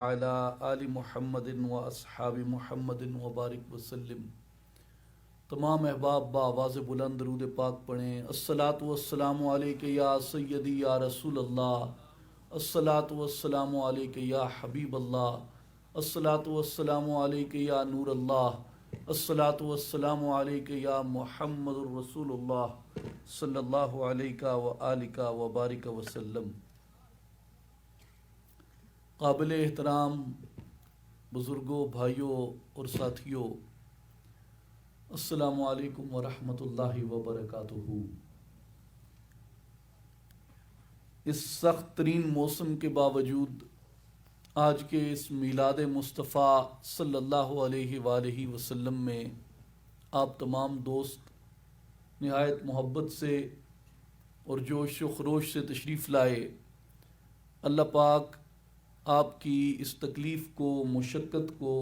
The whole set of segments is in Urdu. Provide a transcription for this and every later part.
علی آل محمد و اصحاب محمد و بارک وسلم۔ تمام احباب بآواز بلند درود پاک پڑھیں۔ الصلاۃ والسلام علیک یا سیدی یا رسول اللہ، الصلاۃ والسلام علیک یا حبیب اللہ، الصلاۃ والسلام علیک یا نور اللہ، الصلاۃ والسلام علیک یا محمد الرسول اللہ صلی اللہ علیہ وآلہ وبارک وسلم۔ قابل احترام بزرگوں، بھائیوں اور ساتھیوں، السلام علیکم ورحمۃ اللہ وبرکاتہ۔ اس سخت ترین موسم کے باوجود آج کے اس میلاد مصطفیٰ صلی اللہ علیہ وآلہ وسلم میں آپ تمام دوست نہایت محبت سے اور جوش و خروش سے تشریف لائے۔ اللہ پاک آپ کی اس تکلیف کو، مشقت کو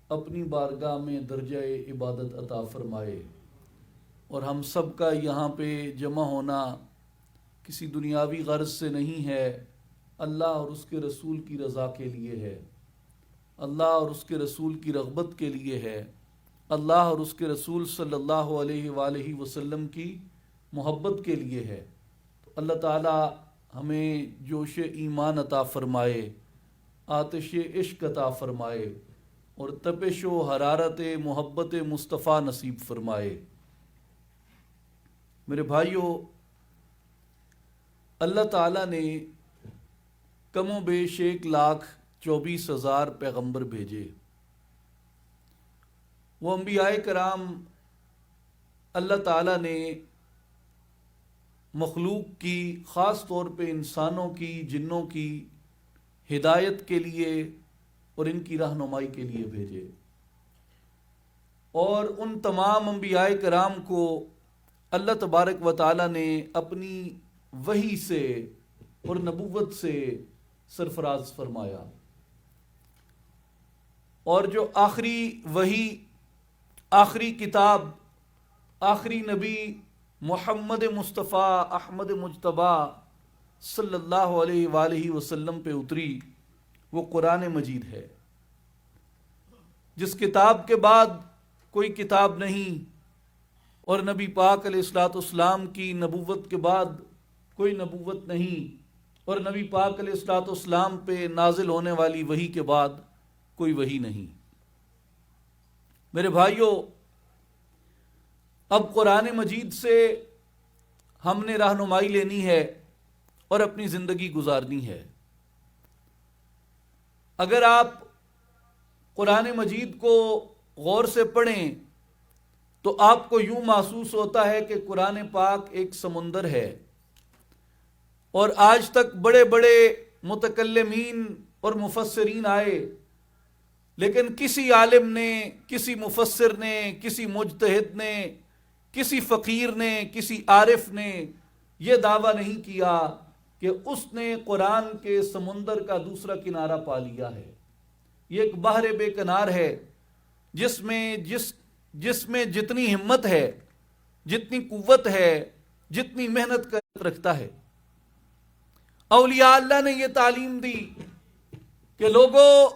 اپنی بارگاہ میں درجہ عبادت عطا فرمائے، اور ہم سب کا یہاں پہ جمع ہونا کسی دنیاوی غرض سے نہیں ہے، اللہ اور اس کے رسول کی رضا کے لیے ہے، اللہ اور اس کے رسول کی رغبت کے لیے ہے، اللہ اور اس کے رسول صلی اللہ علیہ وآلہ وسلم کی محبت کے لیے ہے۔ تو اللہ تعالی ہمیں جوش ایمان عطا فرمائے، آتش عشق عطا فرمائے، اور تپش و حرارت محبت مصطفیٰ نصیب فرمائے۔ میرے بھائیوں، اللہ تعالیٰ نے کم و بیش 1,24,000 پیغمبر بھیجے۔ وہ انبیاء کرام اللہ تعالیٰ نے مخلوق کی، خاص طور پہ انسانوں کی، جنوں کی ہدایت کے لیے اور ان کی رہنمائی کے لیے بھیجے، اور ان تمام انبیاء کرام کو اللہ تبارک و تعالیٰ نے اپنی وحی سے اور نبوت سے سرفراز فرمایا، اور جو آخری وحی، آخری کتاب، آخری نبی محمد مصطفیٰ احمد مجتبیٰ صلی اللہ علیہ وآلہ وسلم پہ اتری، وہ قرآن مجید ہے، جس کتاب کے بعد کوئی کتاب نہیں، اور نبی پاک علیہ الصلوۃ والسلام کی نبوت کے بعد کوئی نبوت نہیں، اور نبی پاک علیہ الصلوۃ والسلام پہ نازل ہونے والی وحی کے بعد کوئی وحی نہیں۔ میرے بھائیوں، اب قرآن مجید سے ہم نے رہنمائی لینی ہے اور اپنی زندگی گزارنی ہے۔ اگر آپ قرآن مجید کو غور سے پڑھیں تو آپ کو یوں محسوس ہوتا ہے کہ قرآن پاک ایک سمندر ہے، اور آج تک بڑے بڑے متکلمین اور مفسرین آئے، لیکن کسی عالم نے، کسی مفسر نے، کسی مجتہد نے، کسی فقیر نے، کسی عارف نے یہ دعویٰ نہیں کیا کہ اس نے قرآن کے سمندر کا دوسرا کنارہ پا لیا ہے۔ یہ ایک بحر بے کنار ہے، جس میں جتنی ہمت ہے، جتنی قوت ہے، جتنی محنت رکھتا ہے۔ اولیاء اللہ نے یہ تعلیم دی کہ لوگوں،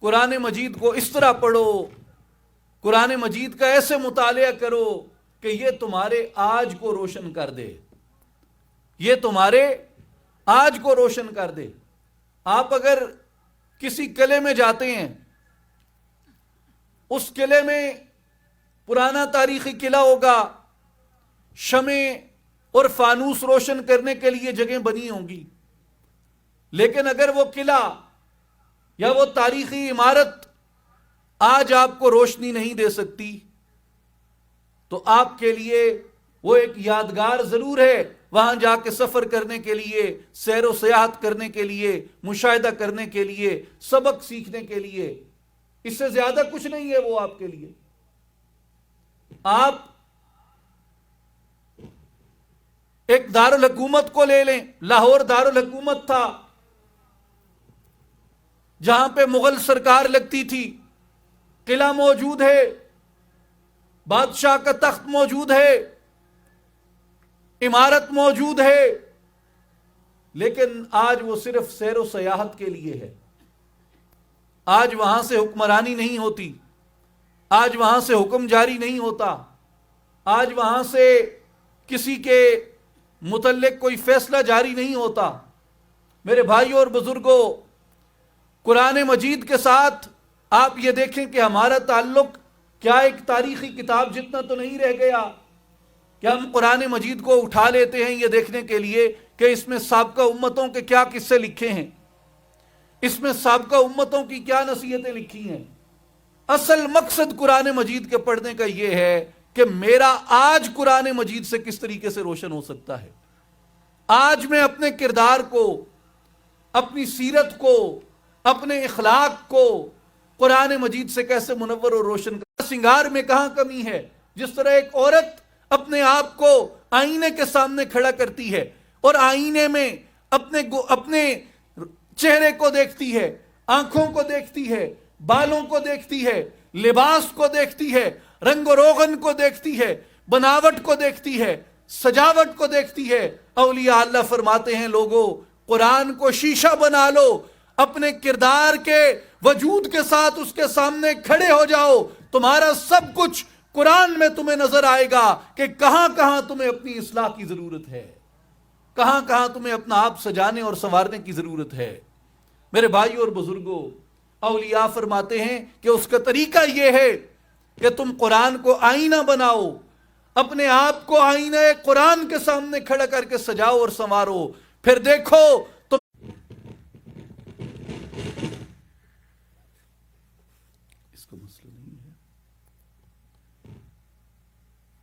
قرآن مجید کو اس طرح پڑھو، قرآن مجید کا ایسے مطالعہ کرو کہ یہ تمہارے آج کو روشن کر دے، یہ تمہارے آج کو روشن کر دے۔ آپ اگر کسی قلعے میں جاتے ہیں، اس قلعے میں پرانا تاریخی قلعہ ہوگا، شمع اور فانوس روشن کرنے کے لیے جگہیں بنی ہوں گی، لیکن اگر وہ قلعہ یا وہ تاریخی عمارت آج آپ کو روشنی نہیں دے سکتی، تو آپ کے لیے وہ ایک یادگار ضرور ہے، وہاں جا کے سفر کرنے کے لیے، سیر و سیاحت کرنے کے لیے، مشاہدہ کرنے کے لیے، سبق سیکھنے کے لیے۔ اس سے زیادہ کچھ نہیں ہے وہ آپ کے لیے۔ آپ ایک دارالحکومت کو لے لیں، لاہور دارالحکومت تھا، جہاں پہ مغل سرکار لگتی تھی، قلعہ موجود ہے، بادشاہ کا تخت موجود ہے، عمارت موجود ہے، لیکن آج وہ صرف سیر و سیاحت کے لیے ہے۔ آج وہاں سے حکمرانی نہیں ہوتی، آج وہاں سے حکم جاری نہیں ہوتا، آج وہاں سے کسی کے متعلق کوئی فیصلہ جاری نہیں ہوتا۔ میرے بھائیوں اور بزرگوں، قرآن مجید کے ساتھ آپ یہ دیکھیں کہ ہمارا تعلق کیا ایک تاریخی کتاب جتنا تو نہیں رہ گیا کہ ہم قرآن مجید کو اٹھا لیتے ہیں یہ دیکھنے کے لیے کہ اس میں سابقہ امتوں کے کیا قصے لکھے ہیں، اس میں سابقہ امتوں کی کیا نصیحتیں لکھی ہیں۔ اصل مقصد قرآن مجید کے پڑھنے کا یہ ہے کہ میرا آج قرآن مجید سے کس طریقے سے روشن ہو سکتا ہے، آج میں اپنے کردار کو، اپنی سیرت کو، اپنے اخلاق کو قرآن مجید سے کیسے منور اور روشن کر، سنگار میں کہاں کمی ہے۔ جس طرح ایک عورت اپنے آپ کو آئینے کے سامنے کھڑا کرتی ہے اور آئینے میں اپنے چہرے کو دیکھتی ہے، آنکھوں کو دیکھتی ہے، بالوں کو دیکھتی ہے، لباس کو دیکھتی ہے، رنگ و روغن کو دیکھتی ہے، بناوٹ کو دیکھتی ہے، سجاوٹ کو دیکھتی ہے، اولیاء اللہ فرماتے ہیں لوگوں قرآن کو شیشہ بنا لو، اپنے کردار کے وجود کے ساتھ اس کے سامنے کھڑے ہو جاؤ، تمہارا سب کچھ قرآن میں تمہیں نظر آئے گا کہ کہاں کہاں تمہیں اپنی اصلاح کی ضرورت ہے، کہاں کہاں تمہیں اپنا آپ سجانے اور سنوارنے کی ضرورت ہے۔ میرے بھائیوں اور بزرگوں، اولیاء فرماتے ہیں کہ اس کا طریقہ یہ ہے کہ تم قرآن کو آئینہ بناؤ، اپنے آپ کو آئینہ قرآن کے سامنے کھڑا کر کے سجاؤ اور سنوارو، پھر دیکھو تو اس کا مسئلہ نہیں ہے۔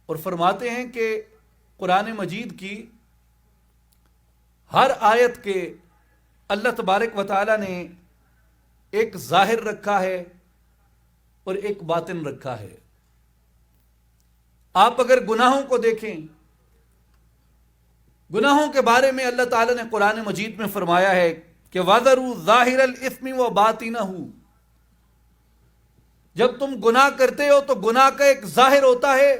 اور فرماتے ہیں کہ قرآن مجید کی ہر آیت کے اللہ تبارک و تعالی نے ایک ظاہر رکھا ہے اور ایک باطن رکھا ہے۔ آپ اگر گناہوں کو دیکھیں، گناہوں کے بارے میں اللہ تعالیٰ نے قرآن مجید میں فرمایا ہے کہ وَذَرُوا ظَاهِرَ الْإِثْمِ وَبَاطِنَهُ، جب تم گناہ کرتے ہو تو گناہ کا ایک ظاہر ہوتا ہے،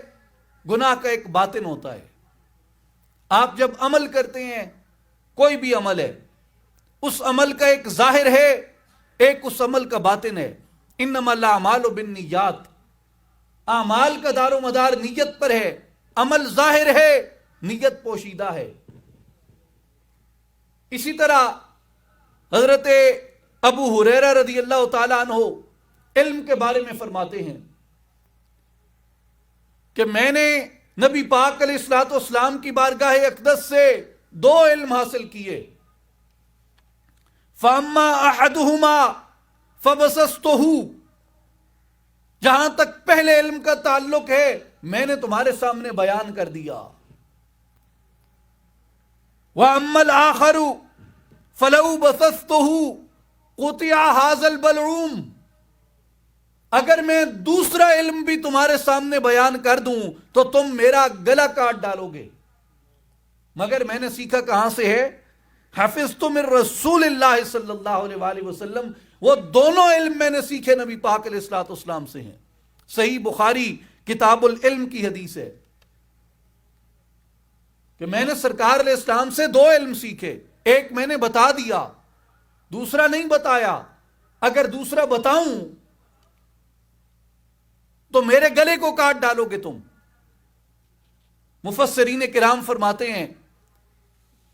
گناہ کا ایک باطن ہوتا ہے۔ آپ جب عمل کرتے ہیں، کوئی بھی عمل ہے، اس عمل کا ایک ظاہر ہے، ایک اس عمل کا باطن ہے۔ انما الاعمال بالنیات، اعمال کا دار و مدار نیت پر ہے، عمل ظاہر ہے، نیت پوشیدہ ہے۔ اسی طرح حضرت ابو ہریرہ رضی اللہ تعالیٰ عنہ علم کے بارے میں فرماتے ہیں کہ میں نے نبی پاک علیہ الصلوۃ والسلام کی بارگاہ اقدس سے 2 علم حاصل کیے، فَأَمَّا أَحَدُهُمَا فَبَسَسْتُهُ، جہاں تک پہلے علم کا تعلق ہے میں نے تمہارے سامنے بیان کر دیا، وَأَمَّا الْآخَرُ فَلَوْ بَسَسْتُهُ قُطِعَ هَذَا الْبَلْعُومُ، اگر میں دوسرا علم بھی تمہارے سامنے بیان کر دوں تو تم میرا گلا کاٹ ڈالو گے، مگر میں نے سیکھا کہاں سے ہے؟ حفظت من رسول اللہ صلی اللہ علیہ وآلہ وسلم، وہ دونوں علم میں نے سیکھے نبی پاک علیہ الصلوۃ والسلام سے ہیں۔ صحیح بخاری کتاب العلم کی حدیث ہے کہ میں نے سرکار علیہ السلام سے 2 علم سیکھے، ایک میں نے بتا دیا، دوسرا نہیں بتایا، اگر دوسرا بتاؤں تو میرے گلے کو کاٹ ڈالو گے تم۔ مفسرین کرام فرماتے ہیں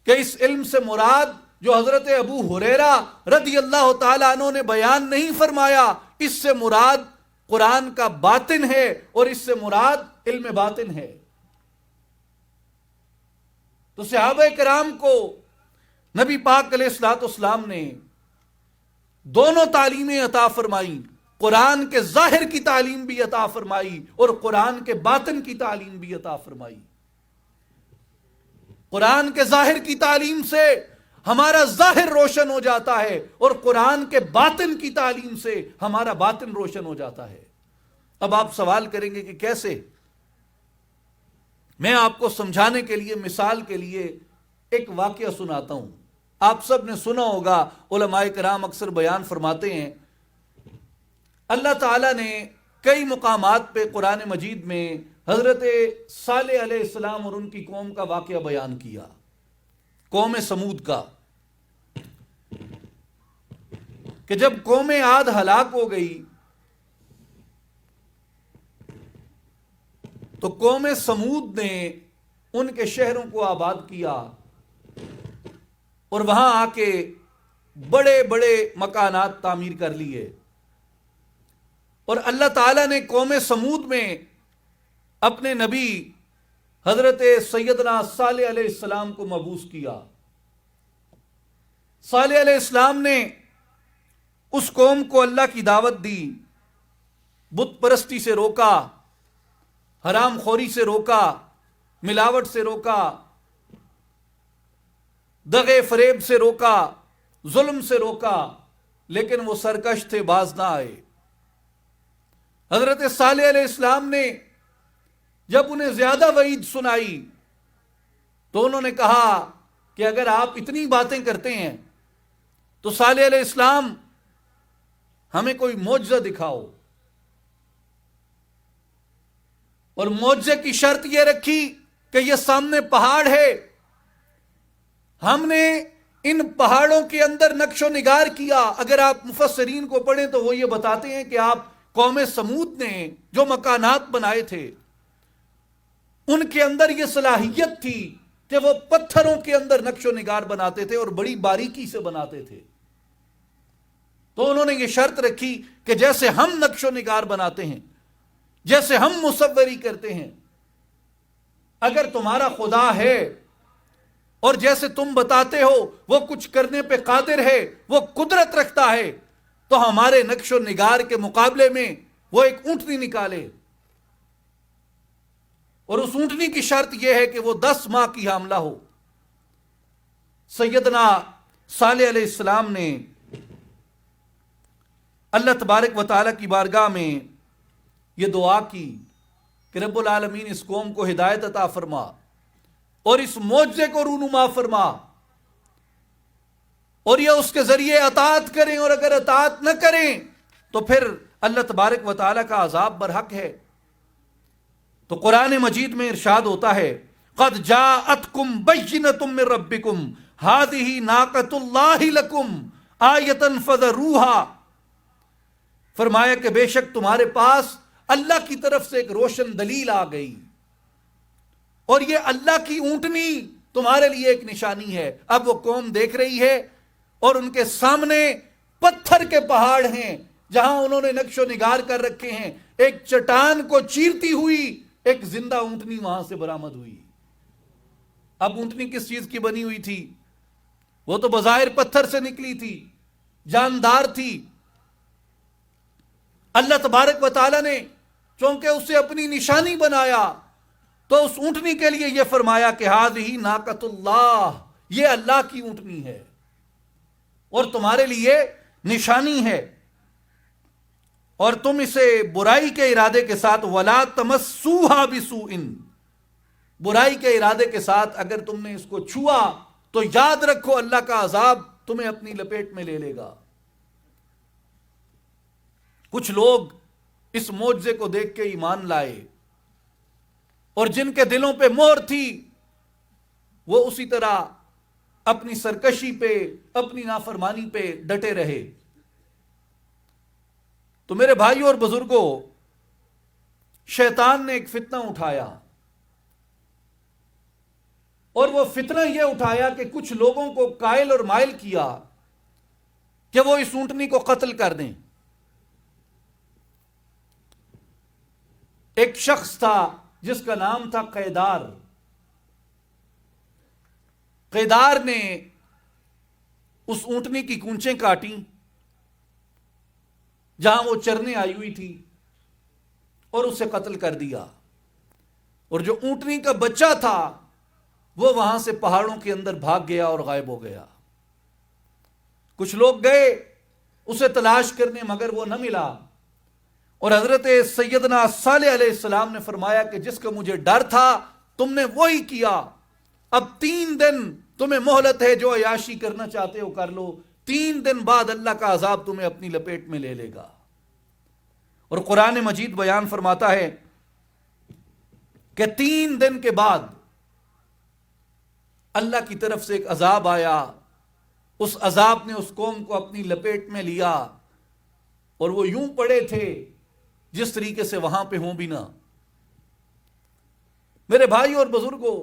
کہ اس علم سے مراد جو حضرت ابو ہریرہ رضی اللہ تعالیٰ عنہ نے بیان نہیں فرمایا، اس سے مراد قرآن کا باطن ہے اور اس سے مراد علم باطن ہے۔ تو صحابہ کرام کو نبی پاک علیہ الصلوۃ والسلام نے دونوں تعلیمیں عطا فرمائی، قرآن کے ظاہر کی تعلیم بھی عطا فرمائی اور قرآن کے باطن کی تعلیم بھی عطا فرمائی۔ قرآن کے ظاہر کی تعلیم سے ہمارا ظاہر روشن ہو جاتا ہے اور قرآن کے باطن کی تعلیم سے ہمارا باطن روشن ہو جاتا ہے۔ اب آپ سوال کریں گے کہ کیسے؟ میں آپ کو سمجھانے کے لیے، مثال کے لیے ایک واقعہ سناتا ہوں۔ آپ سب نے سنا ہوگا، علماء کرام اکثر بیان فرماتے ہیں، اللہ تعالیٰ نے کئی مقامات پہ قرآن مجید میں حضرت صالح علیہ السلام اور ان کی قوم کا واقعہ بیان کیا، قوم سمود کا۔ کہ جب قوم عاد ہلاک ہو گئی تو قوم سمود نے ان کے شہروں کو آباد کیا اور وہاں آ کے بڑے بڑے مکانات تعمیر کر لیے، اور اللہ تعالیٰ نے قوم سمود میں اپنے نبی حضرت سیدنا صالح علیہ السلام کو مبعوث کیا۔ صالح علیہ السلام نے اس قوم کو اللہ کی دعوت دی، بت پرستی سے روکا، حرام خوری سے روکا، ملاوٹ سے روکا، دغے فریب سے روکا، ظلم سے روکا، لیکن وہ سرکش تھے، باز نہ آئے۔ حضرت صالح علیہ السلام نے جب انہیں زیادہ وعید سنائی تو انہوں نے کہا کہ اگر آپ اتنی باتیں کرتے ہیں تو صالح علیہ السلام ہمیں کوئی معجزہ دکھاؤ، اور معجزے کی شرط یہ رکھی کہ یہ سامنے پہاڑ ہے، ہم نے ان پہاڑوں کے اندر نقش و نگار کیا۔ اگر آپ مفسرین کو پڑھیں تو وہ یہ بتاتے ہیں کہ آپ قوم سمود نے جو مکانات بنائے تھے ان کے اندر یہ صلاحیت تھی کہ وہ پتھروں کے اندر نقش و نگار بناتے تھے اور بڑی باریکی سے بناتے تھے۔ تو انہوں نے یہ شرط رکھی کہ جیسے ہم نقش و نگار بناتے ہیں، جیسے ہم مصوری کرتے ہیں، اگر تمہارا خدا ہے اور جیسے تم بتاتے ہو وہ کچھ کرنے پہ قادر ہے، وہ قدرت رکھتا ہے، تو ہمارے نقش و نگار کے مقابلے میں وہ ایک اونٹنی نکالے، اور اس اونٹنی کی شرط یہ ہے کہ وہ 10 ماہ کی حاملہ ہو۔ سیدنا صالح علیہ السلام نے اللہ تبارک و تعالیٰ کی بارگاہ میں یہ دعا کی کہ رب العالمین اس قوم کو ہدایت عطا فرما اور اس معجزے کو رونما فرما، اور یہ اس کے ذریعے اطاعت کریں، اور اگر اطاعت نہ کریں تو پھر اللہ تبارک و تعالیٰ کا عذاب برحق ہے۔ تو قرآن مجید میں ارشاد ہوتا ہے قد جاءتکم بینۃ من ربکم ہذہ ناقۃ اللہ لکم آیۃ فذروھا، فرمایا کہ بے شک تمہارے پاس اللہ کی طرف سے ایک روشن دلیل آ گئی، اور یہ اللہ کی اونٹنی تمہارے لیے ایک نشانی ہے۔ اب وہ قوم دیکھ رہی ہے اور ان کے سامنے پتھر کے پہاڑ ہیں جہاں انہوں نے نقش و نگار کر رکھے ہیں، ایک چٹان کو چیرتی ہوئی ایک زندہ اونٹنی وہاں سے برآمد ہوئی۔ اب اونٹنی کس چیز کی بنی ہوئی تھی؟ وہ تو بظاہر پتھر سے نکلی تھی، جاندار تھی۔ اللہ تبارک و تعالیٰ نے چونکہ اسے اپنی نشانی بنایا تو اس اونٹنی کے لیے یہ فرمایا کہ ہذہ ناقۃ اللہ، یہ اللہ کی اونٹنی ہے اور تمہارے لیے نشانی ہے، اور تم اسے برائی کے ارادے کے ساتھ ولا تمسوھا بسوء، برائی کے ارادے کے ساتھ اگر تم نے اس کو چھوا تو یاد رکھو اللہ کا عذاب تمہیں اپنی لپیٹ میں لے لے گا۔ کچھ لوگ اس معجزے کو دیکھ کے ایمان لائے، اور جن کے دلوں پہ مہر تھی وہ اسی طرح اپنی سرکشی پہ، اپنی نافرمانی پہ ڈٹے رہے۔ تو میرے بھائیوں اور بزرگوں، شیطان نے ایک فتنہ اٹھایا، اور وہ فتنہ یہ اٹھایا کہ کچھ لوگوں کو قائل اور مائل کیا کہ وہ اس اونٹنی کو قتل کر دیں۔ ایک شخص تھا جس کا نام تھا قیدار۔ قیدار نے اس اونٹنی کی کونچیں کاٹیں جہاں وہ چرنے آئی ہوئی تھی اور اسے قتل کر دیا، اور جو اونٹنی کا بچہ تھا وہ وہاں سے پہاڑوں کے اندر بھاگ گیا اور غائب ہو گیا۔ کچھ لوگ گئے اسے تلاش کرنے مگر وہ نہ ملا، اور حضرت سیدنا صالح علیہ السلام نے فرمایا کہ جس کا مجھے ڈر تھا تم نے وہی کیا، اب 3 دن تمہیں مہلت ہے، جو عیاشی کرنا چاہتے ہو کر لو، 3 دن بعد اللہ کا عذاب تمہیں اپنی لپیٹ میں لے لے گا۔ اور قرآن مجید بیان فرماتا ہے کہ 3 دن کے بعد اللہ کی طرف سے ایک عذاب آیا، اس عذاب نے اس قوم کو اپنی لپیٹ میں لیا اور وہ یوں پڑے تھے جس طریقے سے وہاں پہ ہوں بھی نہ۔ میرے بھائی اور بزرگوں،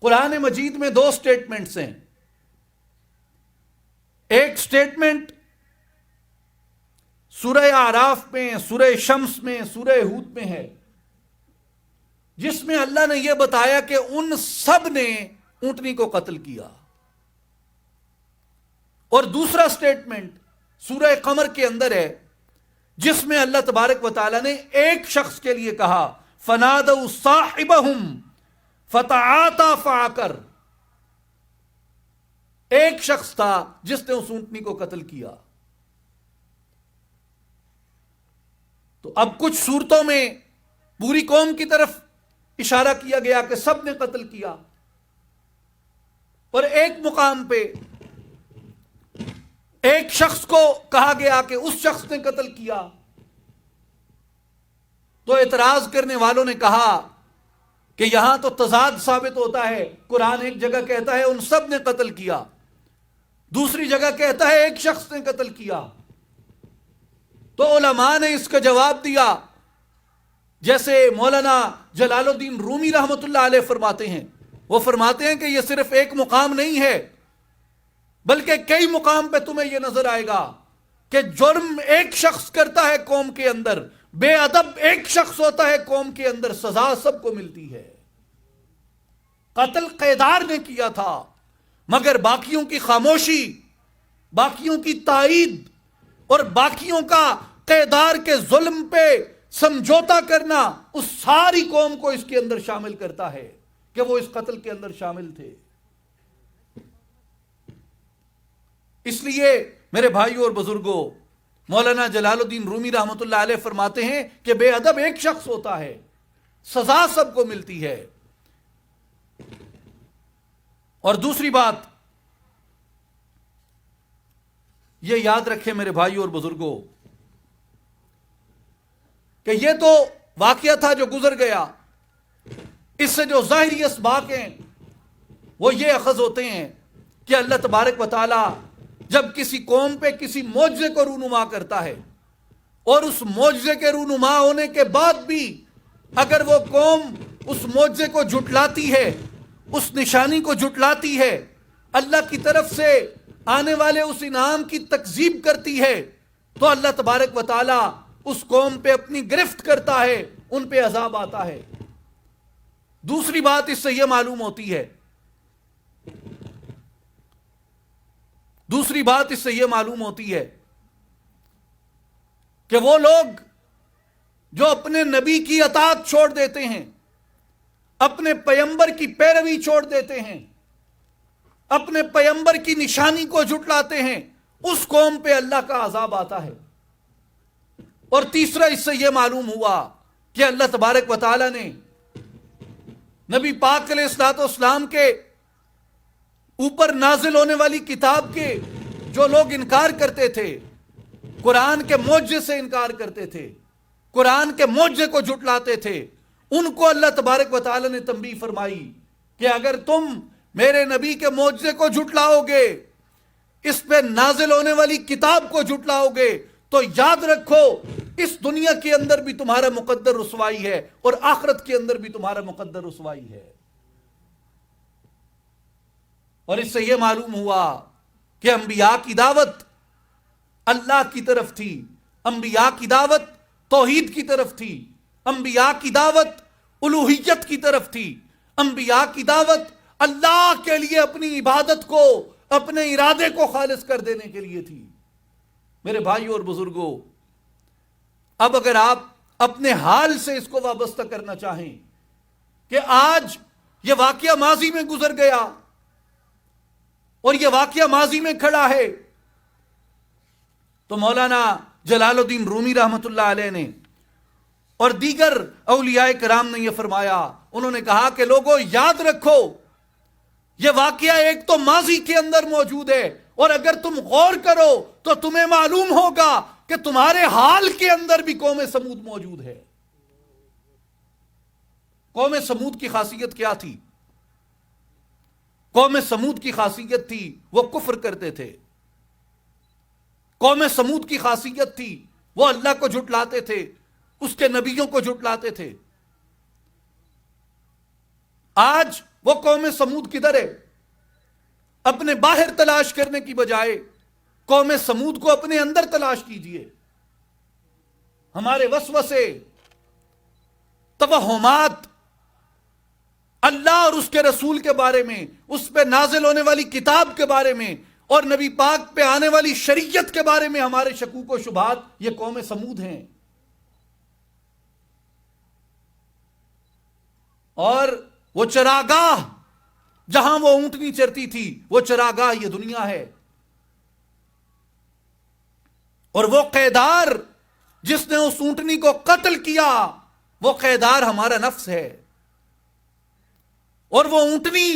قرآن مجید میں دو سٹیٹمنٹس ہیں۔ ایک سٹیٹمنٹ سورہ اعراف میں، سورہ شمس میں، سورہ ہود میں ہے، جس میں اللہ نے یہ بتایا کہ ان سب نے اونٹنی کو قتل کیا۔ اور دوسرا سٹیٹمنٹ سورہ قمر کے اندر ہے، جس میں اللہ تبارک و تعالی نے ایک شخص کے لیے کہا فَنَادَوْا صَاحِبَهُمْ فَتَعَاطَىٰ فَعَقَرَ۔ ایک شخص تھا جس نے اس اونٹنی کو قتل کیا۔ تو اب کچھ صورتوں میں پوری قوم کی طرف اشارہ کیا گیا کہ سب نے قتل کیا، اور ایک مقام پہ ایک شخص کو کہا گیا کہ اس شخص نے قتل کیا۔ تو اعتراض کرنے والوں نے کہا کہ یہاں تو تضاد ثابت ہوتا ہے، قرآن ایک جگہ کہتا ہے ان سب نے قتل کیا، دوسری جگہ کہتا ہے ایک شخص نے قتل کیا۔ تو علماء نے اس کا جواب دیا، جیسے مولانا جلال الدین رومی رحمۃ اللہ علیہ فرماتے ہیں۔ وہ فرماتے ہیں کہ یہ صرف ایک مقام نہیں ہے، بلکہ کئی مقام پہ تمہیں یہ نظر آئے گا کہ جرم ایک شخص کرتا ہے قوم کے اندر، بے ادب ایک شخص ہوتا ہے قوم کے اندر، سزا سب کو ملتی ہے۔ قتل قیدار نے کیا تھا، مگر باقیوں کی خاموشی، باقیوں کی تائید اور باقیوں کا قیدار کے ظلم پہ سمجھوتا کرنا اس ساری قوم کو اس کے اندر شامل کرتا ہے کہ وہ اس قتل کے اندر شامل تھے۔ اس لیے میرے بھائیوں اور بزرگوں، مولانا جلال الدین رومی رحمۃ اللہ علیہ فرماتے ہیں کہ بے ادب ایک شخص ہوتا ہے، سزا سب کو ملتی ہے۔ اور دوسری بات یہ یاد رکھیں میرے بھائیوں اور بزرگوں کہ یہ تو واقعہ تھا جو گزر گیا، اس سے جو ظاہری اسباق ہیں وہ یہ اخذ ہوتے ہیں کہ اللہ تبارک و تعالی جب کسی قوم پہ کسی معجزے کو رونما کرتا ہے، اور اس معجزے کے رونما ہونے کے بعد بھی اگر وہ قوم اس معجزے کو جھٹلاتی ہے، اس نشانی کو جھٹلاتی ہے، اللہ کی طرف سے آنے والے اس انعام کی تکذیب کرتی ہے، تو اللہ تبارک و تعالی اس قوم پہ اپنی گرفت کرتا ہے، ان پہ عذاب آتا ہے۔ دوسری بات اس سے یہ معلوم ہوتی ہے، دوسری بات اس سے یہ معلوم ہوتی ہے کہ وہ لوگ جو اپنے نبی کی اطاعت چھوڑ دیتے ہیں، اپنے پیغمبر کی پیروی چھوڑ دیتے ہیں، اپنے پیغمبر کی نشانی کو جھٹلاتے ہیں، اس قوم پہ اللہ کا عذاب آتا ہے۔ اور تیسرا اس سے یہ معلوم ہوا کہ اللہ تبارک و تعالی نے نبی پاک علیہ الصلوۃ والسلام کے اوپر نازل ہونے والی کتاب کے جو لوگ انکار کرتے تھے، قرآن کے معجزے سے انکار کرتے تھے، قرآن کے معجزے کو جھٹلاتے تھے، ان کو اللہ تبارک و تعالی نے تنبیہ فرمائی کہ اگر تم میرے نبی کے معجزے کو جھٹلاؤ گے، اس پہ نازل ہونے والی کتاب کو جھٹلاؤ گے، تو یاد رکھو اس دنیا کے اندر بھی تمہارا مقدر رسوائی ہے اور آخرت کے اندر بھی تمہارا مقدر رسوائی ہے۔ اور اس سے یہ معلوم ہوا کہ انبیاء کی دعوت اللہ کی طرف تھی، انبیاء کی دعوت توحید کی طرف تھی، انبیاء کی دعوت الوہیت کی طرف تھی، انبیاء کی دعوت اللہ کے لیے اپنی عبادت کو، اپنے ارادے کو خالص کر دینے کے لیے تھی۔ میرے بھائیوں اور بزرگوں، اب اگر آپ اپنے حال سے اس کو وابستہ کرنا چاہیں کہ آج یہ واقعہ ماضی میں گزر گیا اور یہ واقعہ ماضی میں کھڑا ہے، تو مولانا جلال الدین رومی رحمۃ اللہ علیہ نے اور دیگر اولیاء کرام نے یہ فرمایا، انہوں نے کہا کہ لوگوں یاد رکھو یہ واقعہ ایک تو ماضی کے اندر موجود ہے، اور اگر تم غور کرو تو تمہیں معلوم ہوگا کہ تمہارے حال کے اندر بھی قوم سمود موجود ہے۔ قوم سمود کی خاصیت کیا تھی؟ قوم سمود کی خاصیت تھی وہ کفر کرتے تھے. قوم سمود کی خاصیت تھی وہ اللہ کو جھٹلاتے تھے, اس کے نبیوں کو جھٹلاتے تھے. آج وہ قوم سمود کدھر ہے؟ اپنے باہر تلاش کرنے کی بجائے قوم سمود کو اپنے اندر تلاش کیجئے. ہمارے وسوسے, توہمات اللہ اور اس کے رسول کے بارے میں, اس پہ نازل ہونے والی کتاب کے بارے میں اور نبی پاک پہ آنے والی شریعت کے بارے میں ہمارے شکوک و شبہات, یہ قوم سمود ہیں. اور وہ چراگاہ جہاں وہ اونٹنی چرتی تھی, وہ چراگاہ یہ دنیا ہے. اور وہ قیدار جس نے اس اونٹنی کو قتل کیا, وہ قیدار ہمارا نفس ہے. اور وہ اونٹنی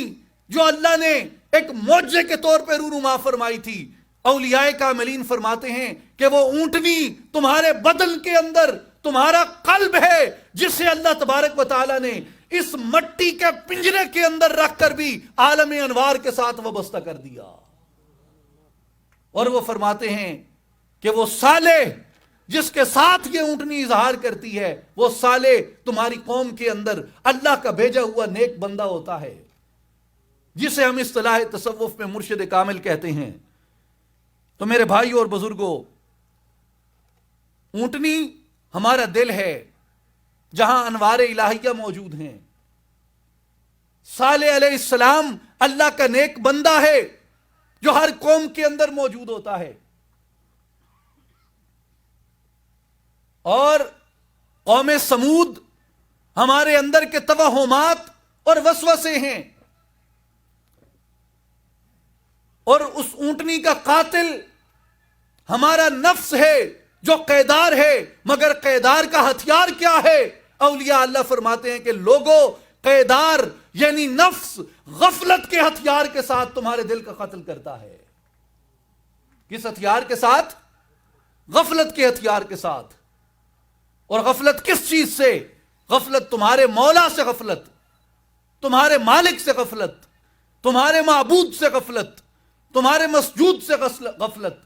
جو اللہ نے ایک معجزے کے طور پہ رونما فرمائی تھی, اولیاء کاملین فرماتے ہیں کہ وہ اونٹنی تمہارے بدن کے اندر تمہارا قلب ہے, جسے اللہ تبارک و تعالی نے اس مٹی کے پنجرے کے اندر رکھ کر بھی عالم انوار کے ساتھ وابستہ کر دیا. اور وہ فرماتے ہیں کہ وہ صالح جس کے ساتھ یہ اونٹنی اظہار کرتی ہے, وہ صالح تمہاری قوم کے اندر اللہ کا بھیجا ہوا نیک بندہ ہوتا ہے, جسے ہم اصطلاح تصوف میں مرشد کامل کہتے ہیں. تو میرے بھائیو اور بزرگوں, اونٹنی ہمارا دل ہے جہاں انوار الہیہ موجود ہیں. صالح علیہ السلام اللہ کا نیک بندہ ہے جو ہر قوم کے اندر موجود ہوتا ہے. اور قوم سمود ہمارے اندر کے توہمات اور وسوسے ہیں. اور اس اونٹنی کا قاتل ہمارا نفس ہے جو قیدار ہے. مگر قیدار کا ہتھیار کیا ہے؟ اولیاء اللہ فرماتے ہیں کہ لوگوں, قیدار یعنی نفس غفلت کے ہتھیار کے ساتھ تمہارے دل کا قتل کرتا ہے. کس ہتھیار کے ساتھ؟ غفلت کے ہتھیار کے ساتھ. اور غفلت کس چیز سے؟ غفلت تمہارے مولا سے غفلت, تمہارے مالک سے غفلت, تمہارے معبود سے غفلت, تمہارے مسجود سے غفلت,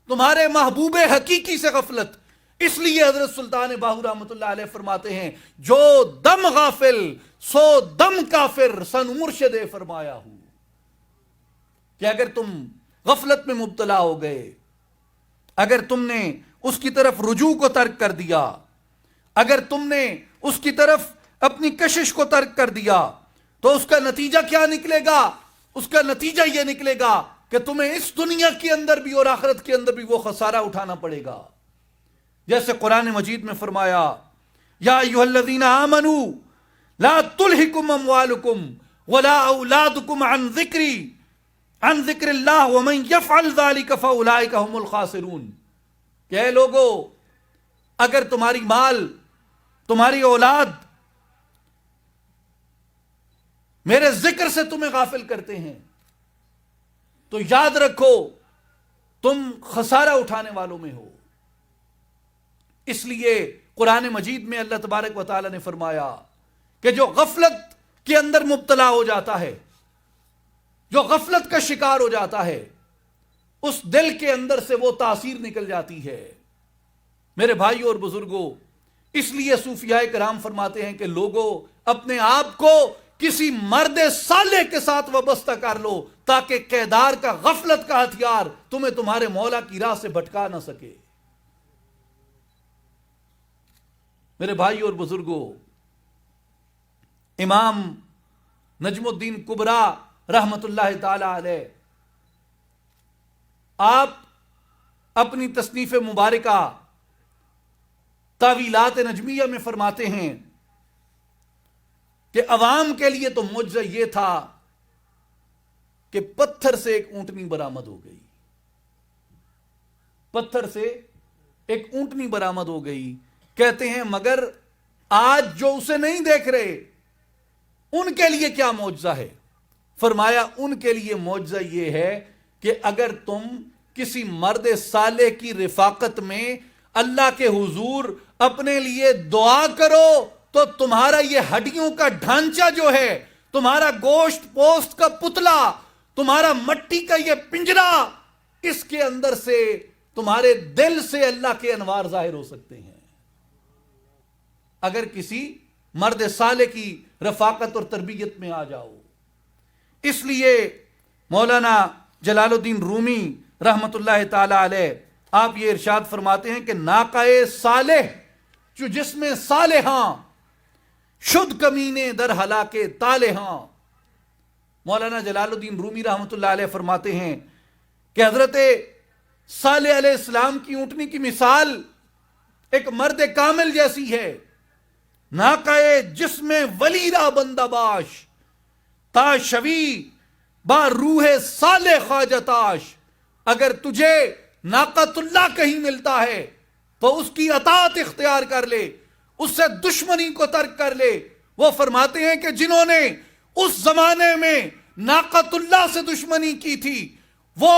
تمہارے محبوب حقیقی سے غفلت. اس لیے حضرت سلطان باہو رحمۃ اللہ علیہ فرماتے ہیں, جو دم غافل سو دم کافر سن مرشد فرمایا ہوں. کہ اگر تم غفلت میں مبتلا ہو گئے, اگر تم نے اس کی طرف رجوع کو ترک کر دیا, اگر تم نے اس کی طرف اپنی کشش کو ترک کر دیا, تو اس کا نتیجہ کیا نکلے گا؟ اس کا نتیجہ یہ نکلے گا کہ تمہیں اس دنیا کے اندر بھی اور آخرت کے اندر بھی وہ خسارہ اٹھانا پڑے گا. جیسے قرآن مجید میں فرمایا, یا ایھا الذین آمنوا لا تلہکم اموالکم ولا اولادکم عن ذکر اللہ ومن یفعل ذلک فاولئک هم الخاسرون. کہ اے لوگو, اگر تمہاری مال, تمہاری اولاد میرے ذکر سے تمہیں غافل کرتے ہیں, تو یاد رکھو تم خسارہ اٹھانے والوں میں ہو. اس لیے قرآن مجید میں اللہ تبارک و تعالی نے فرمایا کہ جو غفلت کے اندر مبتلا ہو جاتا ہے, جو غفلت کا شکار ہو جاتا ہے, اس دل کے اندر سے وہ تاثیر نکل جاتی ہے. میرے بھائیوں اور بزرگوں, اس لیے صوفیاء کرام فرماتے ہیں کہ لوگوں اپنے آپ کو کسی مرد صالح کے ساتھ وابستہ کر لو, تاکہ قیدار کا غفلت کا ہتھیار تمہیں تمہارے مولا کی راہ سے بھٹکا نہ سکے. میرے بھائی اور بزرگوں, امام نجم الدین کبریٰ رحمت اللہ تعالی علیہ, آپ اپنی تصنیف مبارکہ تاویلات نجمیہ میں فرماتے ہیں کہ عوام کے لیے تو معجزہ یہ تھا کہ پتھر سے ایک اونٹنی برآمد ہو گئی. پتھر سے ایک اونٹنی برآمد ہو گئی. کہتے ہیں مگر آج جو اسے نہیں دیکھ رہے, ان کے لیے کیا معجزہ ہے؟ فرمایا ان کے لیے معجزہ یہ ہے کہ اگر تم کسی مرد صالح کی رفاقت میں اللہ کے حضور اپنے لیے دعا کرو, تو تمہارا یہ ہڈیوں کا ڈھانچہ جو ہے, تمہارا گوشت پوست کا پتلا, تمہارا مٹی کا یہ پنجرا، اس کے اندر سے تمہارے دل سے اللہ کے انوار ظاہر ہو سکتے ہیں اگر کسی مرد صالح کی رفاقت اور تربیت میں آ جاؤ۔ اس لیے مولانا جلال الدین رومی رحمت اللہ تعالی علیہ آپ یہ ارشاد فرماتے ہیں کہ ناقہ صالح جو جس میں صالحاں شد کمینے در ہلاکے تالہاں۔ مولانا جلال الدین رومی رحمت اللہ علیہ فرماتے ہیں کہ حضرت صالح علیہ السلام کی اونٹنی کی مثال ایک مرد کامل جیسی ہے، ناقہ جس میں ولیرہ بندہ باش تا شوی با روح صالح خواجہ تاش۔ اگر تجھے ناقۃ اللہ کہیں ملتا ہے تو اس کی اطاعت اختیار کر لے، اس سے دشمنی کو ترک کر لے۔ وہ فرماتے ہیں کہ جنہوں نے اس زمانے میں ناقۃ اللہ سے دشمنی کی تھی وہ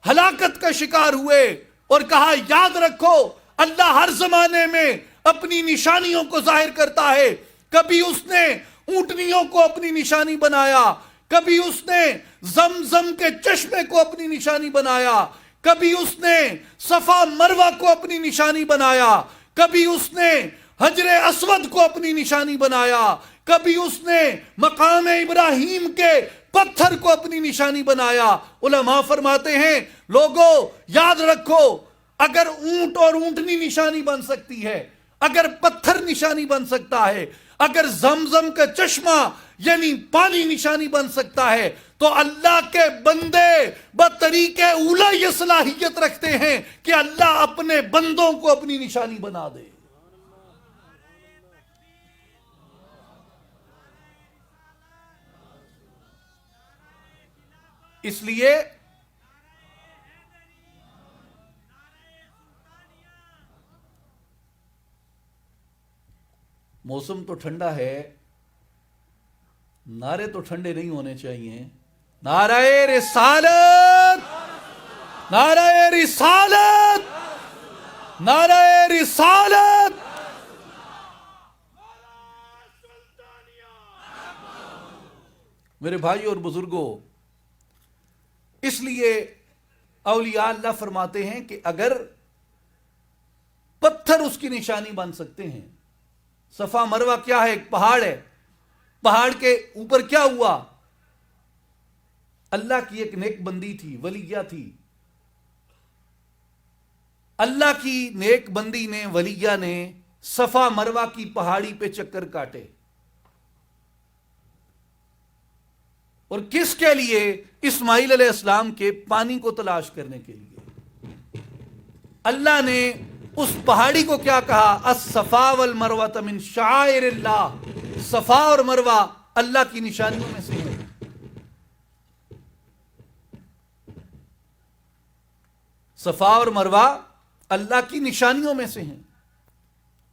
ہلاکت کا شکار ہوئے، اور کہا یاد رکھو اللہ ہر زمانے میں اپنی نشانیوں کو ظاہر کرتا ہے۔ کبھی اس نے اونٹنیوں کو اپنی نشانی بنایا، کبھی اس نے زمزم کے چشمے کو اپنی نشانی بنایا، کبھی اس نے صفا مروہ کو اپنی نشانی بنایا، کبھی اس نے حجر اسود کو اپنی نشانی بنایا، کبھی اس نے مقام ابراہیم کے پتھر کو اپنی نشانی بنایا۔ علماء فرماتے ہیں لوگوں یاد رکھو، اگر اونٹ اور اونٹنی نشانی بن سکتی ہے، اگر پتھر نشانی بن سکتا ہے، اگر زمزم کا چشمہ یعنی پانی نشانی بن سکتا ہے، تو اللہ کے بندے بطریق اولا یہ صلاحیت رکھتے ہیں کہ اللہ اپنے بندوں کو اپنی نشانی بنا دے۔ اس لیے موسم تو ٹھنڈا ہے، نعرے تو ٹھنڈے نہیں ہونے چاہیے۔ نعرہ رسالت، نعرہ رسالت، نعرہ رسالت۔ میرے بھائی اور بزرگوں، اس لیے اولیاء اللہ فرماتے ہیں کہ اگر پتھر اس کی نشانی بن سکتے ہیں، صفا مروہ کیا ہے؟ ایک پہاڑ ہے، پہاڑ کے اوپر کیا ہوا؟ اللہ کی ایک نیک بندی تھی، ولیہ تھی۔ اللہ کی نیک بندی نے، ولیہ نے صفا مروہ کی پہاڑی پہ چکر کاٹے، اور کس کے لیے؟ اسماعیل علیہ السلام کے پانی کو تلاش کرنے کے لیے۔ اللہ نے اس پہاڑی کو کیا کہا؟ الصفا والمروہ من شعائر اللہ۔ صفا اور مروہ اللہ کی نشانیوں میں سے ہیں۔ صفا اور مروہ اللہ کی نشانیوں میں سے ہیں،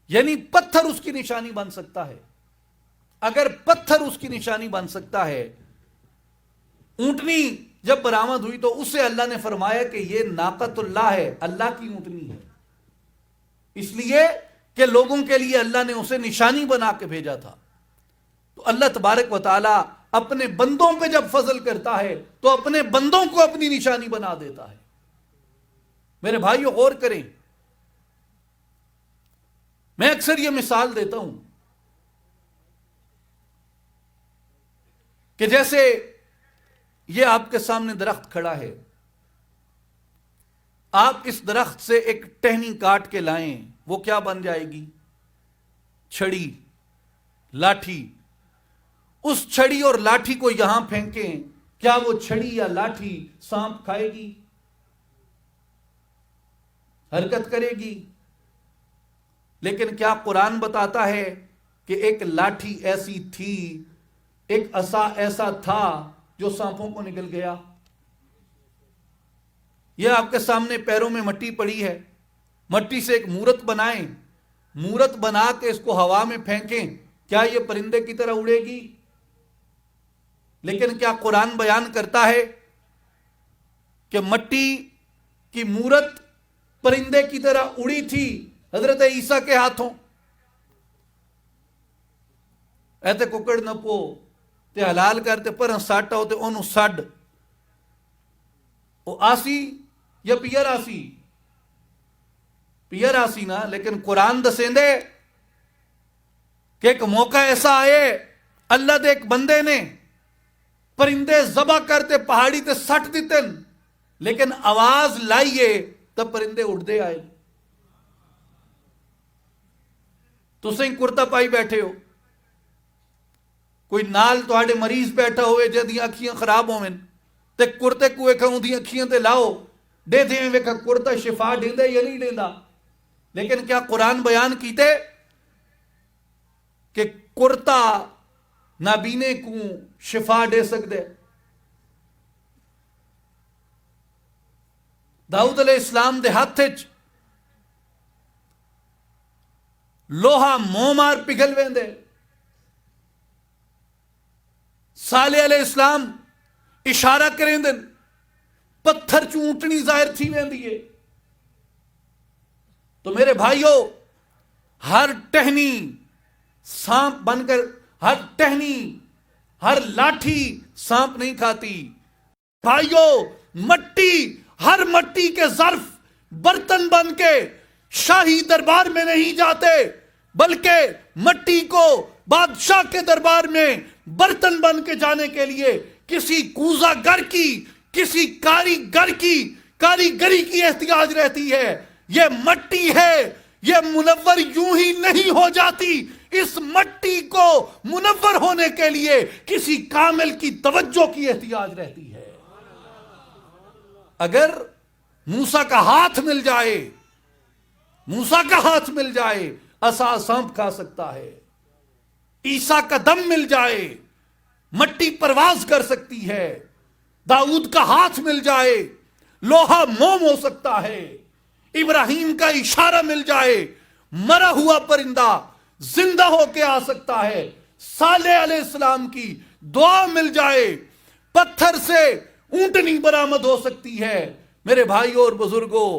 یعنی پتھر اس کی نشانی بن سکتا ہے۔ اگر پتھر اس کی نشانی بن سکتا ہے، اونٹنی جب برآمد ہوئی تو اسے اللہ نے فرمایا کہ یہ ناقۃ اللہ ہے، اللہ کی اونٹنی ہے، اس لیے کہ لوگوں کے لیے اللہ نے اسے نشانی بنا کے بھیجا تھا۔ تو اللہ تبارک و تعالی اپنے بندوں پہ جب فضل کرتا ہے تو اپنے بندوں کو اپنی نشانی بنا دیتا ہے۔ میرے بھائیو غور کریں، میں اکثر یہ مثال دیتا ہوں کہ جیسے یہ آپ کے سامنے درخت کھڑا ہے، آپ اس درخت سے ایک ٹہنی کاٹ کے لائیں، وہ کیا بن جائے گی؟ چھڑی، لاٹھی۔ اس چھڑی اور لاٹھی کو یہاں پھینکیں، کیا وہ چھڑی یا لاٹھی سانپ کھائے گی؟ حرکت کرے گی؟ لیکن کیا قرآن بتاتا ہے کہ ایک لاٹھی ایسی تھی، ایک عصا ایسا تھا جو سانپوں کو نگل گیا؟ یہ آپ کے سامنے پیروں میں مٹی پڑی ہے، مٹی سے ایک مورت بنائیں، مورت بنا کے اس کو ہوا میں پھینکیں، کیا یہ پرندے کی طرح اڑے گی؟ لیکن کیا قرآن بیان کرتا ہے کہ مٹی کی مورت پرندے کی طرح اڑی تھی حضرت عیسیٰ کے ہاتھوں؟ ایتے ککڑ نہ پو تے حلال کرتے پر ساٹا ہوتے انہوں ساڈ، وہ آسی یا پیئر آسی؟ پیئر آسی نا. لیکن قرآن دسیں دے کہ ایک موقع ایسا آئے اللہ دے ایک بندے نے پرندے ذبح کرتے پہاڑی تے سٹ دیتے لیکن آواز لائیے تب پرندے اڑ دے آئے. تسیں کرتا پائی بیٹھے ہو, کوئی نال تواڈے مریض بیٹھا ہوئے جدیاں اکھیاں خراب ہوئیں تے کرتے کوئے کھاؤں دی اکھیاں تے لاؤ دے دیں ویکھا کرتا شفا دیندے یا نہیں دیندا. لیکن کیا قرآن بیان کیتے کہ کرتا نابینے کو شفا دے سکتے؟ داؤد علیہ السلام دے ہاتھ لوہا منہ مار پگھل ویندے. صالح علیہ السلام اشارہ کریں دن پتھر چونٹنی ظاہر تھی ویندی ہے. تو میرے بھائیو, ہر ٹہنی سانپ بن کر, ہر ٹہنی ہر لاٹھی سانپ نہیں کھاتی. بھائیو, مٹی ہر مٹی کے ظرف برتن بن کے شاہی دربار میں نہیں جاتے, بلکہ مٹی کو بادشاہ کے دربار میں برتن بن کے جانے کے لیے کسی کوزہ گر کی, کسی کاریگر کی کاریگری کی احتیاج رہتی ہے. یہ مٹی ہے, یہ منور یوں ہی نہیں ہو جاتی. اس مٹی کو منور ہونے کے لیے کسی کامل کی توجہ کی احتیاج رہتی ہے. اگر موسیٰ کا ہاتھ مل جائے, موسیٰ کا ہاتھ مل جائے عصا سانپ کھا سکتا ہے. عیسیٰ کا دم مل جائے مٹی پرواز کر سکتی ہے. داؤد کا ہاتھ مل جائے لوہا موم ہو سکتا ہے. ابراہیم کا اشارہ مل جائے مرا ہوا پرندہ زندہ ہو کے آ سکتا ہے. صالح علیہ السلام کی دعا مل جائے پتھر سے اونٹنی برآمد ہو سکتی ہے. میرے بھائیوں اور بزرگوں,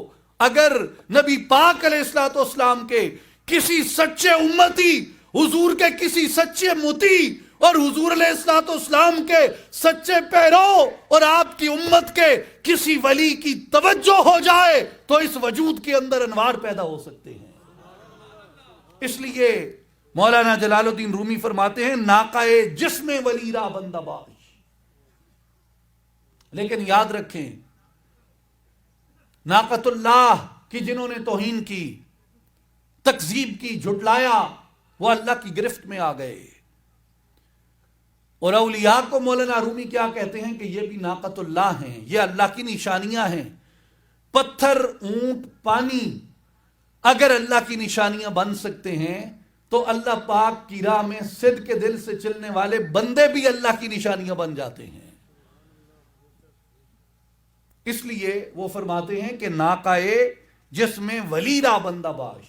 اگر نبی پاک علیہ الصلوۃ والسلام کے کسی سچے امتی, حضور کے کسی سچے متی اور حضور علیہ الصلوۃ والسلام کے سچے پیرو اور آپ کی امت کے کسی ولی کی توجہ ہو جائے تو اس وجود کے اندر انوار پیدا ہو سکتے ہیں. اس لیے مولانا جلال الدین رومی فرماتے ہیں ناقہ جسم ولی را بندہ باش. لیکن یاد رکھیں, ناقۃ اللہ کی جنہوں نے توہین کی, تکذیب کی, جھٹلایا, وہ اللہ کی گرفت میں آ گئے. اور اولیاء کو مولانا رومی کیا کہتے ہیں کہ یہ بھی ناقۃ اللہ ہیں, یہ اللہ کی نشانیاں ہیں. پتھر, اونٹ, پانی اگر اللہ کی نشانیاں بن سکتے ہیں تو اللہ پاک کی راہ میں صدق کے دل سے چلنے والے بندے بھی اللہ کی نشانیاں بن جاتے ہیں. اس لیے وہ فرماتے ہیں کہ ناقہ جس میں ولی را بندہ باش,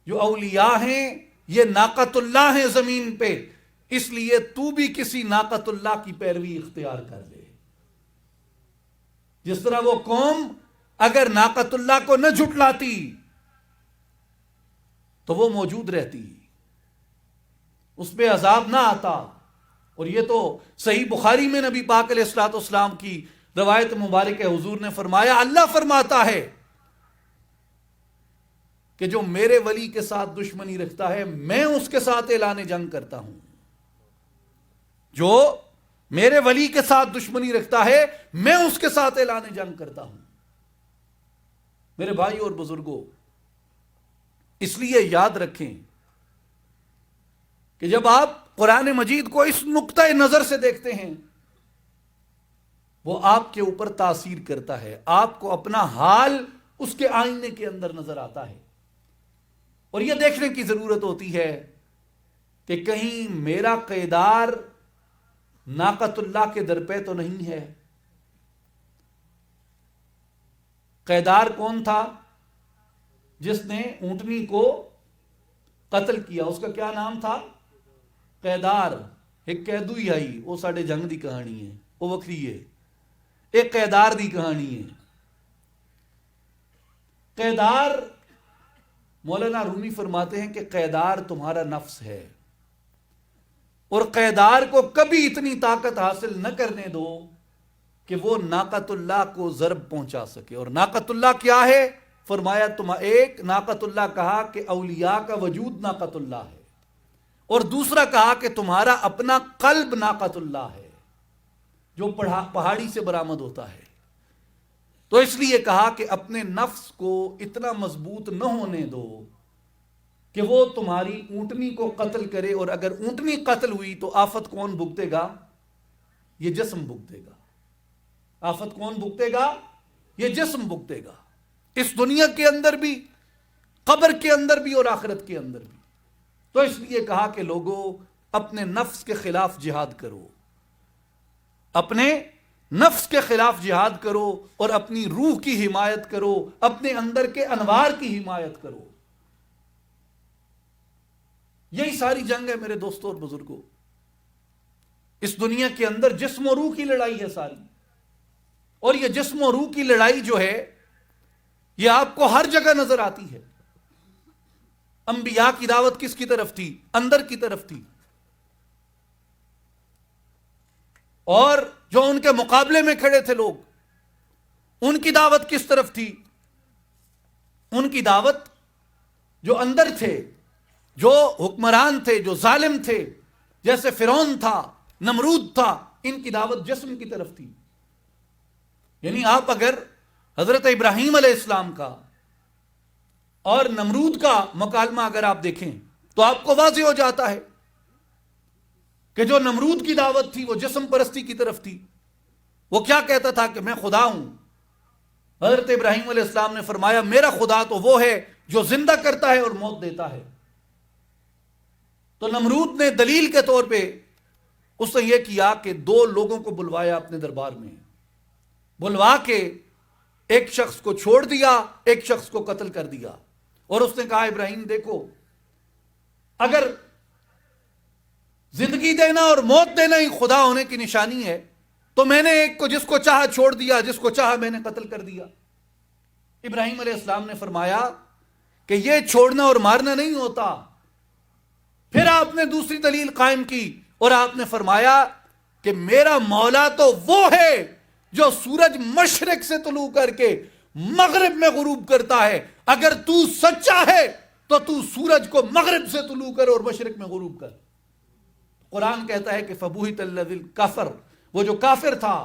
جو اولیاء ہیں یہ ناقۃ اللہ ہیں زمین پہ. اس لیے تو بھی کسی ناقۃ اللہ کی پیروی اختیار کر لے. جس طرح وہ قوم اگر ناقۃ اللہ کو نہ جھٹلاتی تو وہ موجود رہتی, اس پہ عذاب نہ آتا. اور یہ تو صحیح بخاری میں نبی پاک علیہ الصلوۃ والسلام کی روایت مبارک ہے, حضور نے فرمایا اللہ فرماتا ہے کہ جو میرے ولی کے ساتھ دشمنی رکھتا ہے میں اس کے ساتھ اعلان جنگ کرتا ہوں. جو میرے ولی کے ساتھ دشمنی رکھتا ہے میں اس کے ساتھ اعلان جنگ کرتا ہوں. میرے بھائی اور بزرگوں, اس لیے یاد رکھیں کہ جب آپ قرآن مجید کو اس نقطۂ نظر سے دیکھتے ہیں وہ آپ کے اوپر تاثیر کرتا ہے, آپ کو اپنا حال اس کے آئینے کے اندر نظر آتا ہے. اور یہ دیکھنے کی ضرورت ہوتی ہے کہ کہیں میرا قیدار ناقۃ اللہ کے در پہ تو نہیں ہے. قیدار کون تھا؟ جس نے اونٹنی کو قتل کیا, اس کا کیا نام تھا؟ قیدار. ایک قیدو ہی آئی, وہ ساڑھے جنگ دی کہانی ہے, وہ وکری ہے. ایک قیدار دی کہانی ہے. قیدار, مولانا رومی فرماتے ہیں کہ قیدار تمہارا نفس ہے, اور قیدار کو کبھی اتنی طاقت حاصل نہ کرنے دو کہ وہ ناقۃ اللہ کو ضرب پہنچا سکے. اور ناقۃ اللہ کیا ہے؟ فرمایا تم ایک ناقۃ اللہ کہا کہ اولیاء کا وجود ناقۃ اللہ ہے، اور دوسرا کہا کہ تمہارا اپنا قلب ناقۃ اللہ ہے جو پہاڑی سے برآمد ہوتا ہے. تو اس لیے کہا کہ اپنے نفس کو اتنا مضبوط نہ ہونے دو کہ وہ تمہاری اونٹنی کو قتل کرے، اور اگر اونٹنی قتل ہوئی تو آفت کون بھگتے گا؟ یہ جسم بھگتے گا. آفت کون بھگتے گا؟ یہ جسم بھگتے گا، اس دنیا کے اندر بھی، قبر کے اندر بھی، اور آخرت کے اندر بھی. تو اس لیے کہا کہ لوگوں اپنے نفس کے خلاف جہاد کرو، اپنے نفس کے خلاف جہاد کرو، اور اپنی روح کی حمایت کرو، اپنے اندر کے انوار کی حمایت کرو. یہی ساری جنگ ہے میرے دوستوں اور بزرگوں. اس دنیا کے اندر جسم و روح کی لڑائی ہے ساری، اور یہ جسم و روح کی لڑائی جو ہے یہ آپ کو ہر جگہ نظر آتی ہے. انبیاء کی دعوت کس کی طرف تھی؟ اندر کی طرف تھی. اور جو ان کے مقابلے میں کھڑے تھے لوگ، ان کی دعوت کس طرف تھی؟ ان کی دعوت جو اندر تھے، جو حکمران تھے، جو ظالم تھے، جیسے فرعون تھا، نمرود تھا، ان کی دعوت جسم کی طرف تھی. یعنی آپ اگر حضرت ابراہیم علیہ السلام کا اور نمرود کا مکالمہ اگر آپ دیکھیں تو آپ کو واضح ہو جاتا ہے کہ جو نمرود کی دعوت تھی وہ جسم پرستی کی طرف تھی. وہ کیا کہتا تھا کہ میں خدا ہوں. حضرت ابراہیم علیہ السلام نے فرمایا میرا خدا تو وہ ہے جو زندہ کرتا ہے اور موت دیتا ہے. تو نمرود نے دلیل کے طور پہ اس نے یہ کیا کہ دو لوگوں کو بلوایا اپنے دربار میں، بلوا کے ایک شخص کو چھوڑ دیا، ایک شخص کو قتل کر دیا. اور اس نے کہا ابراہیم دیکھو، اگر زندگی دینا اور موت دینا ہی خدا ہونے کی نشانی ہے تو میں نے ایک کو جس کو چاہا چھوڑ دیا، جس کو چاہا میں نے قتل کر دیا. ابراہیم علیہ السلام نے فرمایا کہ یہ چھوڑنا اور مارنا نہیں ہوتا. پھر آپ نے دوسری دلیل قائم کی اور آپ نے فرمایا کہ میرا مولا تو وہ ہے جو سورج مشرق سے طلوع کر کے مغرب میں غروب کرتا ہے. اگر تو سچا ہے تو تو سورج کو مغرب سے طلوع کر اور مشرق میں غروب کر. قرآن کہتا ہے کہ فبوہت الذی کفر، وہ جو کافر تھا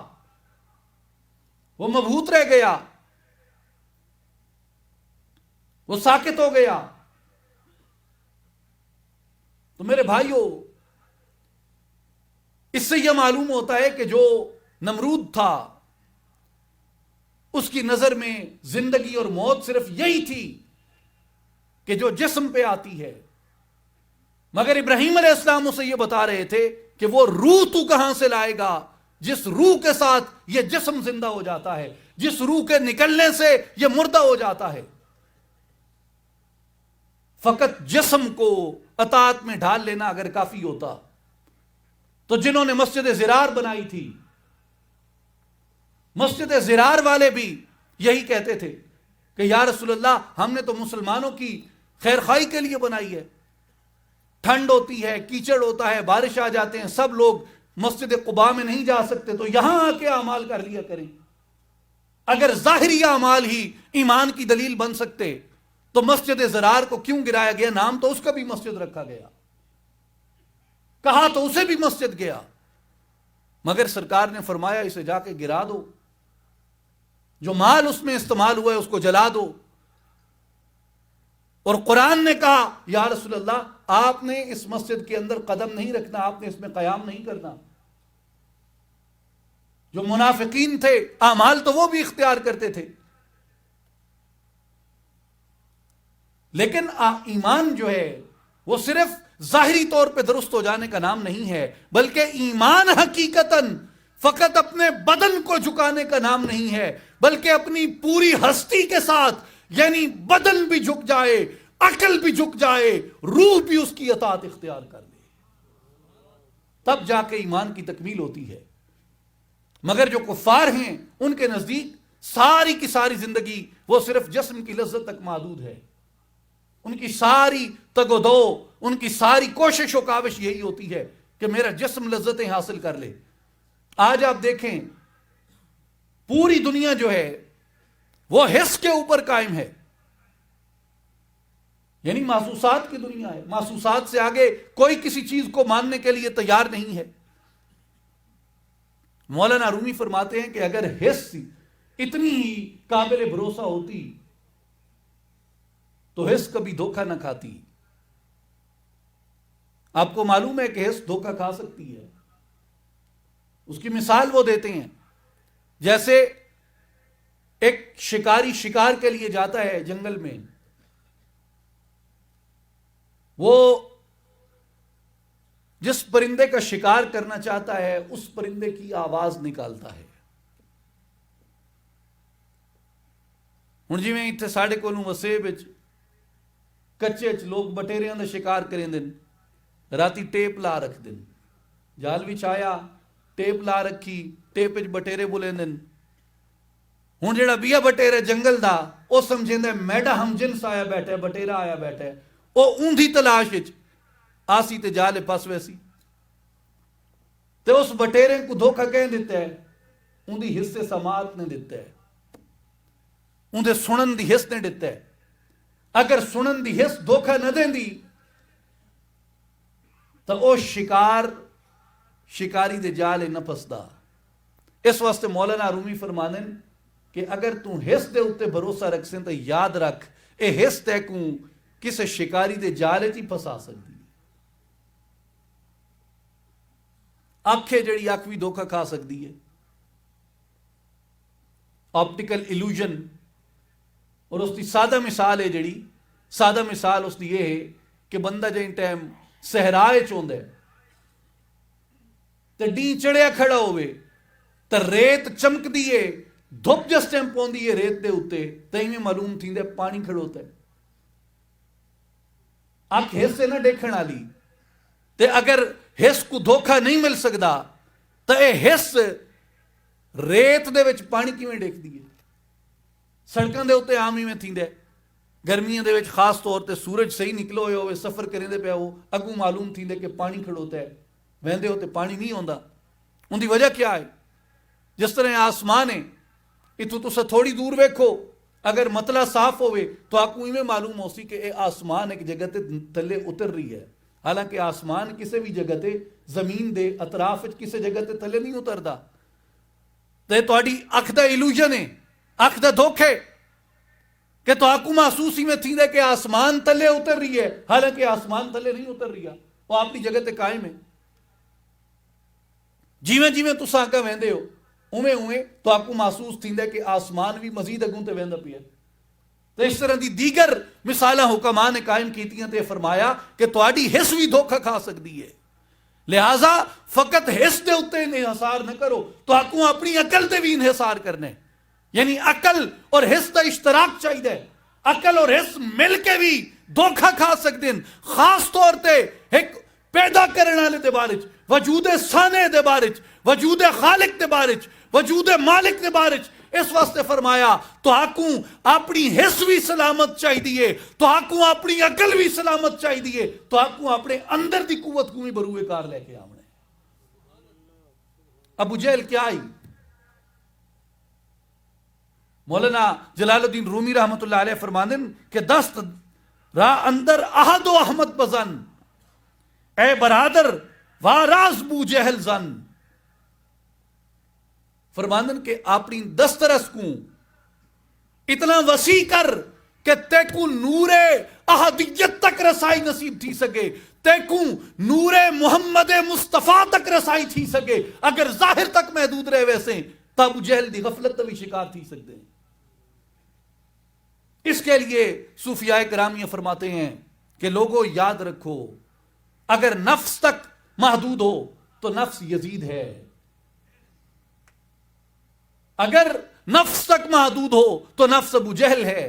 وہ مبہوت رہ گیا، وہ ساکت ہو گیا. تو میرے بھائیوں، اس سے یہ معلوم ہوتا ہے کہ جو نمرود تھا اس کی نظر میں زندگی اور موت صرف یہی تھی کہ جو جسم پہ آتی ہے. مگر ابراہیم علیہ السلام اسے یہ بتا رہے تھے کہ وہ روح تو کہاں سے لائے گا جس روح کے ساتھ یہ جسم زندہ ہو جاتا ہے، جس روح کے نکلنے سے یہ مردہ ہو جاتا ہے. فقط جسم کو اطاعت میں ڈھال لینا اگر کافی ہوتا تو جنہوں نے مسجد زرار بنائی تھی، مسجد زرار والے بھی یہی کہتے تھے کہ یا رسول اللہ ہم نے تو مسلمانوں کی خیر خواہی کے لیے بنائی ہے. ٹھنڈ ہوتی ہے، کیچڑ ہوتا ہے، بارش آ جاتے ہیں، سب لوگ مسجد قباء میں نہیں جا سکتے تو یہاں آ کے اعمال کر لیا کریں. اگر ظاہری اعمال ہی ایمان کی دلیل بن سکتے تو مسجد زرار کو کیوں گرایا گیا؟ نام تو اس کا بھی مسجد رکھا گیا، کہا تو اسے بھی مسجد گیا، مگر سرکار نے فرمایا اسے جا کے گرا دو، جو مال اس میں استعمال ہوا ہے اس کو جلا دو. اور قرآن نے کہا یا رسول اللہ آپ نے اس مسجد کے اندر قدم نہیں رکھنا، آپ نے اس میں قیام نہیں کرنا. جو منافقین تھے اعمال تو وہ بھی اختیار کرتے تھے، لیکن ایمان جو ہے وہ صرف ظاہری طور پہ درست ہو جانے کا نام نہیں ہے، بلکہ ایمان حقیقتاً فقط اپنے بدن کو جھکانے کا نام نہیں ہے، بلکہ اپنی پوری ہستی کے ساتھ، یعنی بدن بھی جھک جائے، عقل بھی جھک جائے، روح بھی اس کی اطاعت اختیار کر لے، تب جا کے ایمان کی تکمیل ہوتی ہے. مگر جو کفار ہیں ان کے نزدیک ساری کی ساری زندگی وہ صرف جسم کی لذت تک محدود ہے. ان کی ساری تگ و دو، ان کی ساری کوشش و کاوش یہی ہوتی ہے کہ میرا جسم لذتیں حاصل کر لے. آج آپ دیکھیں پوری دنیا جو ہے وہ حس کے اوپر قائم ہے، یعنی محسوسات کی دنیا ہے، محسوسات سے آگے کوئی کسی چیز کو ماننے کے لیے تیار نہیں ہے۔ مولانا رومی فرماتے ہیں کہ اگر حس اتنی ہی قابل بھروسہ ہوتی تو حس کبھی دھوکہ نہ کھاتی۔ آپ کو معلوم ہے کہ حس دھوکہ کھا سکتی ہے، اس کی مثال وہ دیتے ہیں جیسے ایک شکاری شکار کے لیے جاتا ہے جنگل میں، وہ جس پرندے کا شکار کرنا چاہتا ہے اس پرندے کی آواز نکالتا ہے۔ ہن جی میں اتنے ساڑھے کولوں وسے بچ کچے لوگ بٹیریاں دا شکار کریں دن، راتی ٹیپ لا رکھ دن، جال بھی چھایا ٹیپ لا رکھی، ٹیپ وچ بٹیرے بولیں دن۔ ہن جڑا بیا بٹیرا جنگل دا او سمجھیندا میڈا ہم جنس آیا بیٹھا ہے، بٹیرا آیا بیٹھا ہے، او اوندھی تلاش وچ آسی تے جال پس ویسی تے اس بٹیرے کو دھوکہ کہیں دیتا ہے، اوندھی حصے سماعت نے دیتا ہے، اوندھے سنن دی حس نے دیتا ہے۔ اگر سنن دی حس دھوکہ نہ دیں دی تو او شکاری دے جالے نہ پسدا۔ اس واسطے مولانا رومی فرمانے کہ اگر تو حس دے اتے بھروسہ رکھ سیں تو یاد رکھ اے حس تے کو کسے شکاری دے جالے تھی پسا سکتی۔ آنکھیں جڑی آنکھ بھی دھوکہ کھا سکتی ہے، آپٹیکل ایلوژن، اور اس کی سادہ مثال ہے جڑی سادہ مثال اس کی یہ ہے کہ بندہ جائیں ٹائم صحرائے چوندے تے ڈی چڑیا کھڑا ہوئے تے ریت چمک دیئے، دھوپ جس ٹائم پون دیئے ریت دے اتے تہیں میں معلوم تھی دے پانی کھڑا ہوتا ہے۔ آنکھ حس سے نہ دیکھن آلی تے اگر حس کو دھوکہ نہیں مل سکدا تو اے حس ریت دے وچ پانی کی میں دیکھ دیئے۔ سڑکاں دے ہوتے عام ہی میں تھیں دے، گرمیاں دے وچ خاص طور تے سورج صحیح نکلو ہوئے سفر کریں دے پہ ہو اگوں معلوم تھی دے کہ پانی کھڑ ہوتا ہے، ویندے ہوتے پانی نہیں ہوندا۔ ان دی وجہ کیا ہے؟ جس طرح آسمان ہے اتو تو سے تھوڑی دور ویکھو اگر مطلع صاف ہوئے تو آپ کو میں معلوم ہو سی کہ اے آسمان ایک جگہ تے تلے اتر رہی ہے، حالانکہ آسمان کسے بھی جگہ تے زمین دے اطراف کسے جگہ تے تلے نہیں اتردا۔ تے تہاڈی اکھ دا ایلوژن ہے، اکھ دا دھوکھے کہ تو آپ کو محسوس ہی میں تھی دے کہ آسمان تلے اتر رہی ہے، حالانکہ آسمان تلے نہیں اتر رہی ہے، وہ اپنی جگہ تے قائم ہے۔ جیویں جیویں تو سانکا ویندے ہو اویں تو آپ کو محسوس تھی دے کہ آسمان بھی مزید اگوں تے ویندا پیا۔ تو اس طرح دی دیگر مثالہ حکمان نے قائم کیتیاں تے فرمایا کہ تہاڈی حس بھی دھوکہ کھا سکتی ہے، لہٰذا فقط حس دے اتے انحصار نہ کرو، تو آپ کو اپنی عقل تے بھی انحصار کرنے، یعنی عقل اور حس دا اشتراک چاہیے۔ عقل اور حس مل کے بھی دھوکہ کھا سکتے ہیں، خاص طور تے ایک پیدا کرنے والے دے بارے وجود سانے دے بارے وجود خالق دے بارے وجود مالک دے بارے اس واسطے فرمایا تو آکوں اپنی حس بھی سلامت چاہیے، تو آکوں اپنی عقل بھی سلامت چاہیے، تو آکوں اپنے اندر دی قوت کو بھی بروئے کار لے کے آمنے۔ ابو جہل کیا آئی؟ مولانا جلال الدین رومی رحمت اللہ علیہ فرماندے کہ دست را اندر احد و احمد بزن، اے برادر واراز بو جہل زن۔ فرماندن کہ اپنی دسترس کو اتنا وسیع کر کہ تے کو نور احدیت تک رسائی نصیب تھی سکے، تے کو نور محمد مصطفیٰ تک رسائی تھی سکے۔ اگر ظاہر تک محدود رہے ویسے تو ابو جہل دی غفلت تو بھی شکار تھی سکتے ہیں۔ اس کے لیے صوفیاء کرامیہ فرماتے ہیں کہ لوگوں یاد رکھو اگر نفس تک محدود ہو تو نفس یزید ہے، اگر نفس تک محدود ہو تو نفس ابو جہل ہے،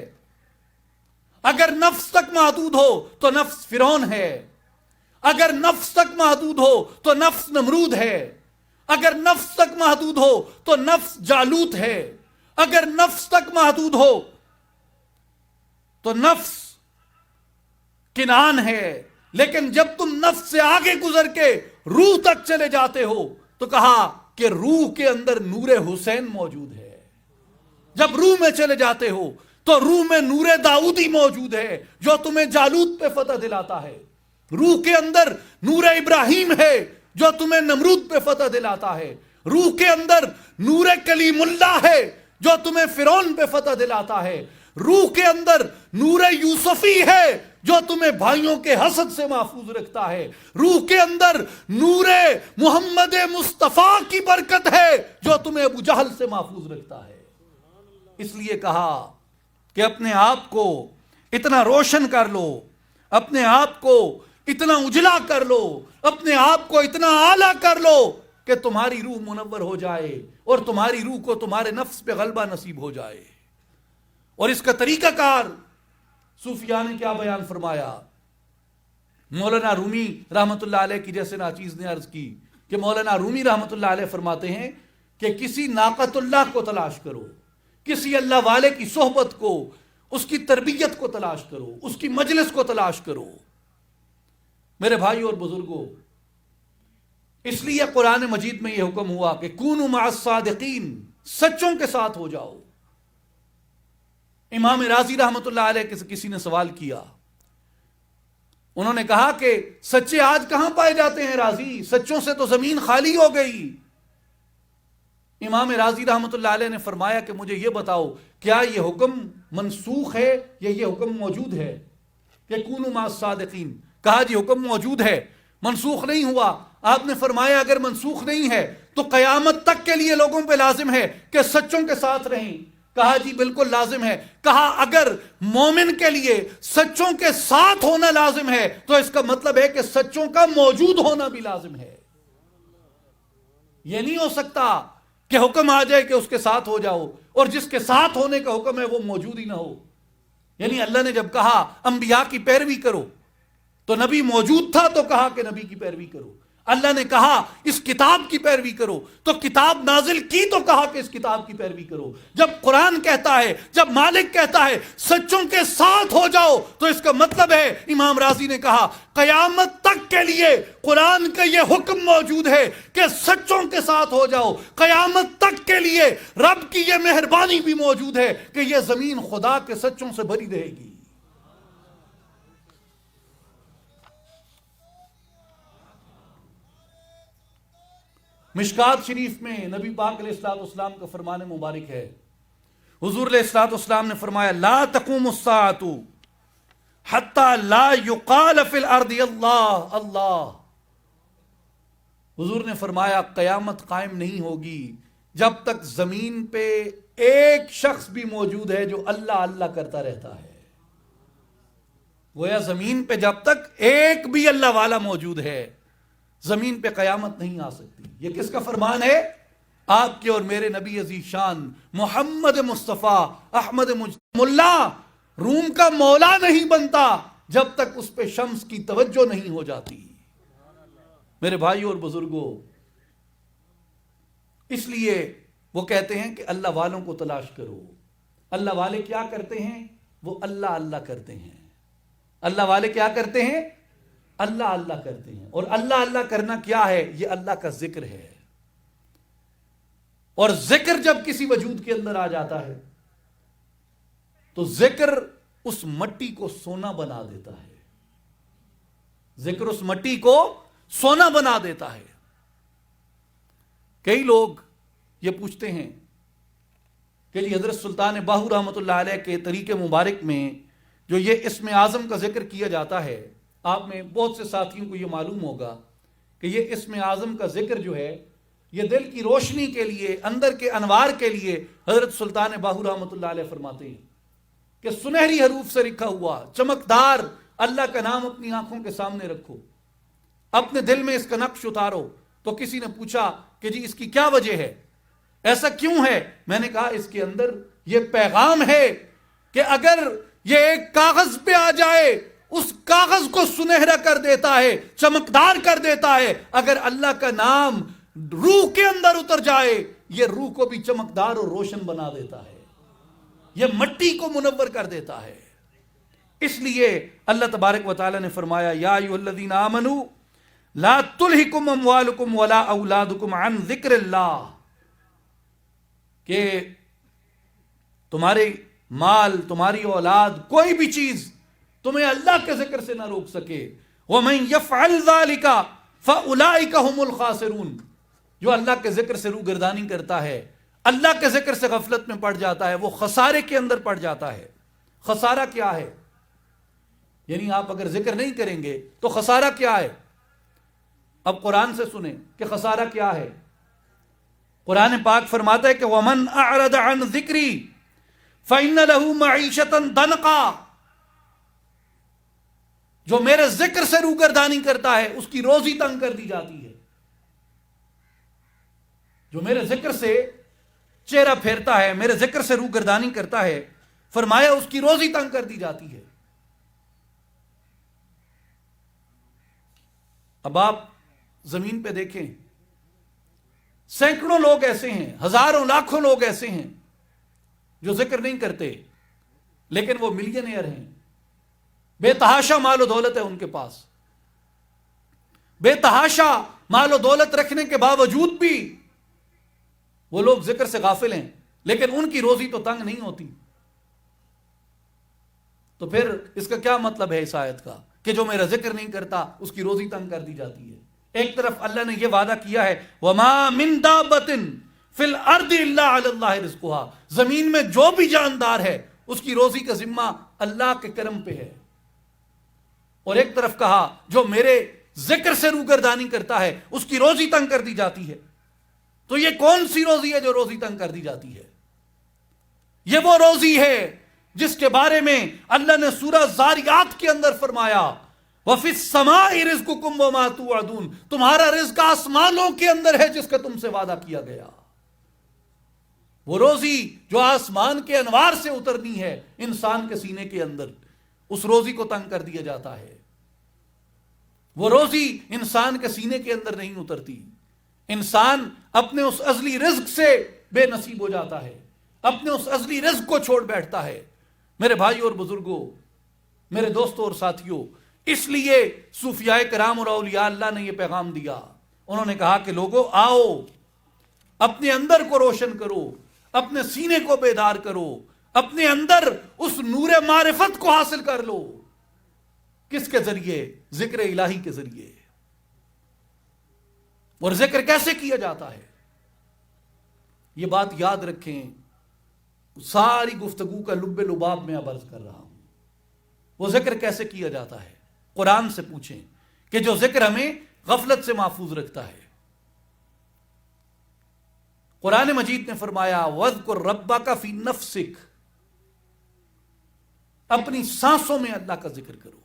اگر نفس تک محدود ہو تو نفس فرعون ہے، اگر نفس تک محدود ہو تو نفس نمرود ہے، اگر نفس تک محدود ہو تو نفس جالوت ہے، اگر نفس تک محدود ہو تو نفس کنعان ہے۔ لیکن جب تم نفس سے آگے گزر کے روح تک چلے جاتے ہو تو کہا کہ روح کے اندر نور حسین موجود ہے۔ جب روح میں چلے جاتے ہو تو روح میں نور داؤدی موجود ہے جو تمہیں جالوت پہ فتح دلاتا ہے. روح کے اندر نور ابراہیم ہے جو تمہیں نمرود پہ فتح دلاتا ہے. روح کے اندر نور کلیم اللہ ہے جو تمہیں فرعون پہ فتح دلاتا ہے. روح کے اندر نور یوسفی ہے جو تمہیں بھائیوں کے حسد سے محفوظ رکھتا ہے. روح کے اندر نور محمد مصطفیٰ کی برکت ہے جو تمہیں ابو جہل سے محفوظ رکھتا ہے. اس لیے کہا کہ اپنے آپ کو اتنا روشن کر لو, اپنے آپ کو اتنا اجلا کر لو, اپنے آپ کو اتنا اعلیٰ کر لو کہ تمہاری روح منور ہو جائے اور تمہاری روح کو تمہارے نفس پہ غلبہ نصیب ہو جائے. اور اس کا طریقہ کار صوفیاء نے کیا بیان فرمایا. مولانا رومی رحمت اللہ علیہ کی جیسے ناچیز نے عرض کی کہ مولانا رومی رحمت اللہ علیہ فرماتے ہیں کہ کسی ناقت اللہ کو تلاش کرو, کسی اللہ والے کی صحبت کو, اس کی تربیت کو تلاش کرو, اس کی مجلس کو تلاش کرو. میرے بھائی اور بزرگوں, اس لیے قرآن مجید میں یہ حکم ہوا کہ کونوا مع الصادقین, سچوں کے ساتھ ہو جاؤ. امام راضی رحمت اللہ علیہ سے کسی نے سوال کیا, انہوں نے کہا کہ سچے آج کہاں پائے جاتے ہیں راضی, سچوں سے تو زمین خالی ہو گئی. امام راضی رحمت اللہ علیہ نے فرمایا کہ مجھے یہ بتاؤ کیا یہ حکم منسوخ ہے یا یہ حکم موجود ہے کہ کونوا مع الصادقین. کہا جی حکم موجود ہے, منسوخ نہیں ہوا. آپ نے فرمایا اگر منسوخ نہیں ہے تو قیامت تک کے لیے لوگوں پہ لازم ہے کہ سچوں کے ساتھ رہیں. کہا جی بالکل لازم ہے. کہا اگر مومن کے لیے سچوں کے ساتھ ہونا لازم ہے تو اس کا مطلب ہے کہ سچوں کا موجود ہونا بھی لازم ہے. یہ نہیں ہو سکتا کہ حکم آ جائے کہ اس کے ساتھ ہو جاؤ اور جس کے ساتھ ہونے کا حکم ہے وہ موجود ہی نہ ہو. یعنی اللہ نے جب کہا انبیاء کی پیروی کرو تو نبی موجود تھا تو کہا کہ نبی کی پیروی کرو. اللہ نے کہا اس کتاب کی پیروی کرو تو کتاب نازل کی تو کہا کہ اس کتاب کی پیروی کرو. جب قرآن کہتا ہے, جب مالک کہتا ہے سچوں کے ساتھ ہو جاؤ تو اس کا مطلب ہے, امام راضی نے کہا قیامت تک کے لیے قرآن کا یہ حکم موجود ہے کہ سچوں کے ساتھ ہو جاؤ. قیامت تک کے لیے رب کی یہ مہربانی بھی موجود ہے کہ یہ زمین خدا کے سچوں سے بھری رہے گی. مشکات شریف میں نبی پاک علیہ السلام کا فرمان مبارک ہے. حضور علیہ السلام نے فرمایا لا تقوم الساعة حتى لا يقال في الارض اللہ اللہ. حضور نے فرمایا قیامت قائم نہیں ہوگی جب تک زمین پہ ایک شخص بھی موجود ہے جو اللہ اللہ کرتا رہتا ہے. گویا زمین پہ جب تک ایک بھی اللہ والا موجود ہے زمین پہ قیامت نہیں آ سکتی. یہ کس کا فرمان ہے؟ آپ کے اور میرے نبی عزیز شان محمد مصطفیٰ احمد ملا روم کا مولا نہیں بنتا جب تک اس پہ شمس کی توجہ نہیں ہو جاتی. میرے بھائی اور بزرگوں, اس لیے وہ کہتے ہیں کہ اللہ والوں کو تلاش کرو. اللہ والے کیا کرتے ہیں؟ وہ اللہ اللہ کرتے ہیں. اللہ والے کیا کرتے ہیں؟ اللہ اللہ کرتے ہیں. اور اللہ اللہ کرنا کیا ہے؟ یہ اللہ کا ذکر ہے. اور ذکر جب کسی وجود کے اندر آ جاتا ہے تو ذکر اس مٹی کو سونا بنا دیتا ہے. ذکر اس مٹی کو سونا بنا دیتا ہے. کئی لوگ یہ پوچھتے ہیں کہ جی حضرت سلطان باہو رحمت اللہ علیہ کے طریقے مبارک میں جو یہ اسم اعظم کا ذکر کیا جاتا ہے, آپ میں بہت سے ساتھیوں کو یہ معلوم ہوگا کہ یہ اسم اعظم کا ذکر جو ہے یہ دل کی روشنی کے لیے, اندر کے انوار کے لیے حضرت سلطان باہو رحمت اللہ علیہ فرماتے ہیں کہ سنہری حروف سے لکھا ہوا چمکدار اللہ کا نام اپنی آنکھوں کے سامنے رکھو, اپنے دل میں اس کا نقش اتارو. تو کسی نے پوچھا کہ جی اس کی کیا وجہ ہے, ایسا کیوں ہے؟ میں نے کہا اس کے اندر یہ پیغام ہے کہ اگر یہ ایک کاغذ پہ آ جائے اس کاغذ کو سنہرا کر دیتا ہے, چمکدار کر دیتا ہے. اگر اللہ کا نام روح کے اندر اتر جائے یہ روح کو بھی چمکدار اور روشن بنا دیتا ہے, یہ مٹی کو منور کر دیتا ہے. اس لیے اللہ تبارک و تعالی نے فرمایا یا ایھا الذین آمنوا لا تلہکم اموالکم ولا اولادکم عن ذکر اللہ, کہ تمہارے مال، تمہاری اولاد، کوئی بھی چیز تمہیں اللہ کے ذکر سے نہ روک سکے. وَمَن يَفْعَلْ ذَلِكَ فَأُولَئِكَ هُمُ الْخَاسِرُونَ. جو اللہ کے ذکر سے روگردانی کرتا ہے، اللہ کے ذکر سے غفلت میں پڑ جاتا ہے، وہ خسارے کے اندر پڑ جاتا ہے. خسارہ کیا ہے؟ یعنی آپ اگر ذکر نہیں کریں گے تو خسارہ کیا ہے؟ اب قرآن سے سنیں کہ خسارہ کیا ہے. قرآن پاک فرماتا ہے کہ وَمَنْ أَعْرَضَ عَنْ ذِكْرِي فَإِنَّ لَهُ مَعِيشَةً ضَنْقًا. جو میرے ذکر سے روگردانی کرتا ہے اس کی روزی تنگ کر دی جاتی ہے. جو میرے ذکر سے چہرہ پھیرتا ہے، میرے ذکر سے روگردانی کرتا ہے، فرمایا اس کی روزی تنگ کر دی جاتی ہے. اب آپ زمین پہ دیکھیں، سینکڑوں لوگ ایسے ہیں، ہزاروں لاکھوں لوگ ایسے ہیں جو ذکر نہیں کرتے لیکن وہ ملینئر ہیں. بے تحاشا مال و دولت ہے ان کے پاس. بے تحاشا مال و دولت رکھنے کے باوجود بھی وہ لوگ ذکر سے غافل ہیں، لیکن ان کی روزی تو تنگ نہیں ہوتی. تو پھر اس کا کیا مطلب ہے اس آیت کا کہ جو میرا ذکر نہیں کرتا اس کی روزی تنگ کر دی جاتی ہے. ایک طرف اللہ نے یہ وعدہ کیا ہے وَمَا مِن دَابَّةٍ فِي الْأَرْضِ إِلَّا عَلَى اللَّهِ رِزْقُهَا. زمین میں جو بھی جاندار ہے اس کی روزی کا ذمہ اللہ کے کرم پہ ہے. اور ایک طرف کہا جو میرے ذکر سے روگردانی کرتا ہے اس کی روزی تنگ کر دی جاتی ہے. تو یہ کون سی روزی ہے جو روزی تنگ کر دی جاتی ہے؟ یہ وہ روزی ہے جس کے بارے میں اللہ نے سورہ زاریات کے اندر فرمایا وَفِي السَّمَاءِ رِزْقُكُمْ وَمَا تُوعَدُونَ. تمہارا رزق آسمانوں کے اندر ہے جس کا تم سے وعدہ کیا گیا. وہ روزی جو آسمان کے انوار سے اترنی ہے انسان کے سینے کے اندر، اس روزی کو تنگ کر دیا جاتا ہے. وہ روزی انسان کے سینے کے اندر نہیں اترتی. انسان اپنے اس ازلی رزق سے بے نصیب ہو جاتا ہے، اپنے اس ازلی رزق کو چھوڑ بیٹھتا ہے. میرے بھائیوں اور بزرگوں، میرے دوستوں اور ساتھیوں، اس لیے صوفیاء کرام اور اولیاء اللہ نے یہ پیغام دیا. انہوں نے کہا کہ لوگوں آؤ، اپنے اندر کو روشن کرو، اپنے سینے کو بیدار کرو، اپنے اندر اس نور معرفت کو حاصل کر لو. کس کے ذریعے؟ ذکر الہی کے ذریعے. اور ذکر کیسے کیا جاتا ہے یہ بات یاد رکھیں. ساری گفتگو کا لب لباب میں اب عرض کر رہا ہوں. وہ ذکر کیسے کیا جاتا ہے قرآن سے پوچھیں کہ جو ذکر ہمیں غفلت سے محفوظ رکھتا ہے. قرآن مجید نے فرمایا وَاذْكُرْ رَبَّكَ فِي نَفْسِكَ. اپنی سانسوں میں اللہ کا ذکر کرو.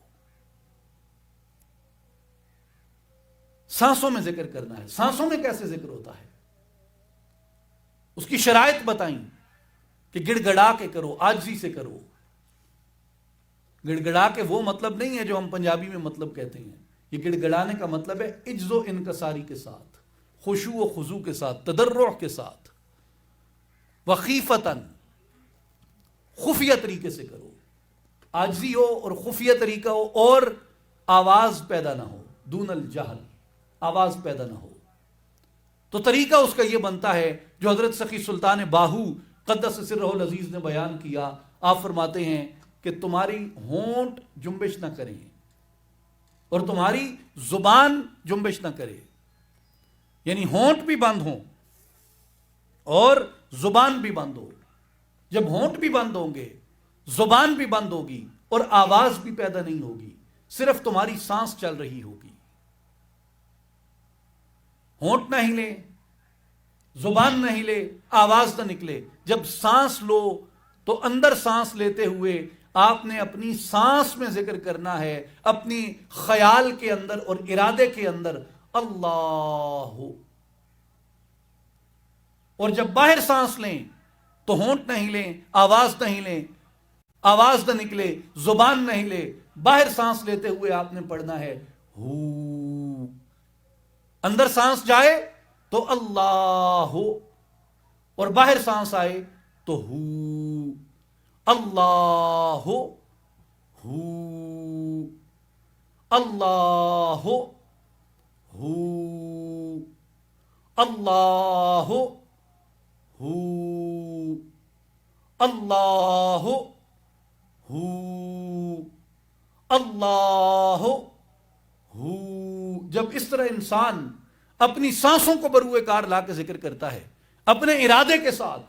سانسوں میں ذکر کرنا ہے. سانسوں میں کیسے ذکر ہوتا ہے اس کی شرائط بتائیں کہ گڑ گڑا کے کرو، عاجزی سے کرو. گڑ گڑا کے وہ مطلب نہیں ہے جو ہم پنجابی میں مطلب کہتے ہیں. یہ گڑ گڑانے کا مطلب ہے عجز و انکساری کے ساتھ، خشوع و خضوع کے ساتھ، تضرع کے ساتھ، وخیفتاً، خفیہ طریقے سے کرو. عاجزی ہو اور خفیہ طریقہ ہو اور آواز پیدا نہ ہو، دون الجہل، آواز پیدا نہ ہو. تو طریقہ اس کا یہ بنتا ہے جو حضرت سخی سلطان باہو قدس سرہ العزیز نے بیان کیا. آپ فرماتے ہیں کہ تمہاری ہونٹ جنبش نہ کریں اور تمہاری زبان جنبش نہ کرے. یعنی ہونٹ بھی بند ہوں اور زبان بھی بند ہو. جب ہونٹ بھی بند ہوں گے، زبان بھی بند ہوگی اور آواز بھی پیدا نہیں ہوگی، صرف تمہاری سانس چل رہی ہوگی. ہونٹ نہ ہلے، زبان نہ ہلے، آواز نہ نکلے. جب سانس لو تو اندر سانس لیتے ہوئے آپ نے اپنی سانس میں ذکر کرنا ہے، اپنی خیال کے اندر اور ارادے کے اندر اللہ. اور جب باہر سانس لیں تو ہونٹ نہ ہلیں، آواز نہ ہلیں، آواز نہ نکلے، زبان نہ ہلے. باہر سانس لیتے ہوئے آپ نے پڑھنا ہے ہو. اندر سانس جائے تو اللہ ہو اور باہر سانس آئے تو ہو. اللہ ہو، اللہ ہو، اللہ ہو، اللہ ہو، اللہ ہو. جب اس طرح انسان اپنی سانسوں کو بروئے کار لا کے ذکر کرتا ہے اپنے ارادے کے ساتھ،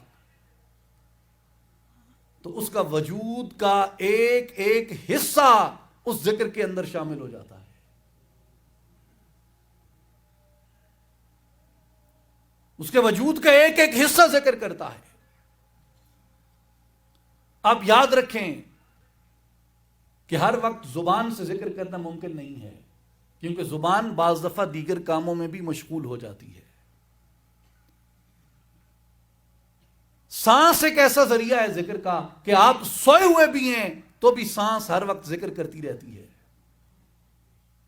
تو اس کا وجود کا ایک ایک حصہ اس ذکر کے اندر شامل ہو جاتا ہے. اس کے وجود کا ایک ایک حصہ ذکر کرتا ہے. آپ یاد رکھیں کہ ہر وقت زبان سے ذکر کرنا ممکن نہیں ہے، کیونکہ زبان بعض دفعہ دیگر کاموں میں بھی مشغول ہو جاتی ہے. سانس ایک ایسا ذریعہ ہے ذکر کا کہ آپ سوئے ہوئے بھی ہیں تو بھی سانس ہر وقت ذکر کرتی رہتی ہے.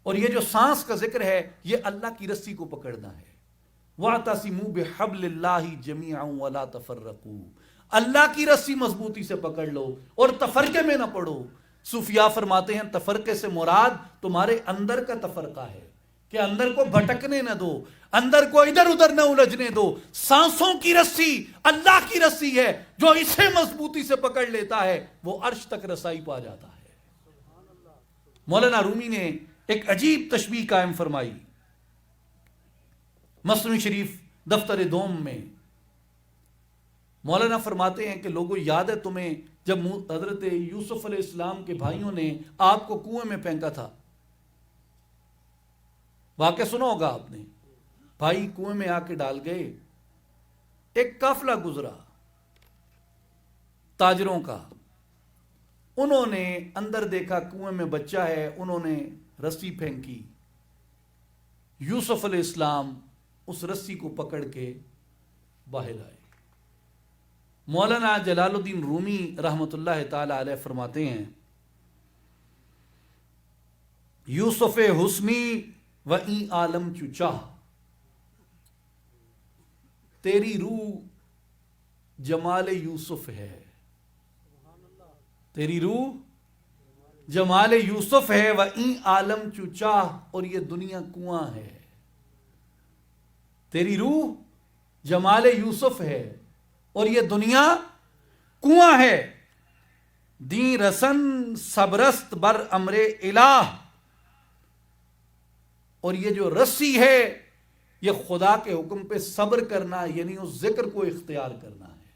اور یہ جو سانس کا ذکر ہے یہ اللہ کی رسی کو پکڑنا ہے. وَاعْتَصِمُوا بِحَبْلِ اللَّهِ جَمِيعًا وَلَا تَفَرَّقُوا. اللہ کی رسی مضبوطی سے پکڑ لو اور تفرقے میں نہ پڑو. صوفیاء فرماتے ہیں تفرقے سے مراد تمہارے اندر کا تفرقہ ہے کہ اندر کو بھٹکنے نہ دو، اندر کو ادھر ادھر نہ الجھنے دو. سانسوں کی رسی اللہ کی رسی ہے، جو اسے مضبوطی سے پکڑ لیتا ہے وہ عرش تک رسائی پا جاتا ہے. مولانا رومی نے ایک عجیب تشبیہ قائم فرمائی مثنوی شریف دفتر دوم میں. مولانا فرماتے ہیں کہ لوگوں یاد ہے تمہیں جب حضرت یوسف علیہ السلام کے بھائیوں نے آپ کو کنویں میں پھینکا تھا؟ واقعہ سنا ہوگا آپ نے. بھائی کنویں میں آ کے ڈال گئے. ایک قافلہ گزرا تاجروں کا، انہوں نے اندر دیکھا کنویں میں بچہ ہے، انہوں نے رسی پھینکی. یوسف علیہ السلام اس رسی کو پکڑ کے باہر آئے. مولانا جلال الدین رومی رحمۃ اللہ تعالی علیہ فرماتے ہیں یوسف حسنی و این عالم چچا، تیری روح جمال یوسف ہے، تیری روح جمال یوسف ہے، و این عالم چچا، اور یہ دنیا کنواں ہے. تیری روح جمال یوسف ہے اور یہ دنیا کنواں ہے. دین رسن صبرست بر امر الہ، اور یہ جو رسی ہے یہ خدا کے حکم پہ صبر کرنا، یعنی اس ذکر کو اختیار کرنا ہے.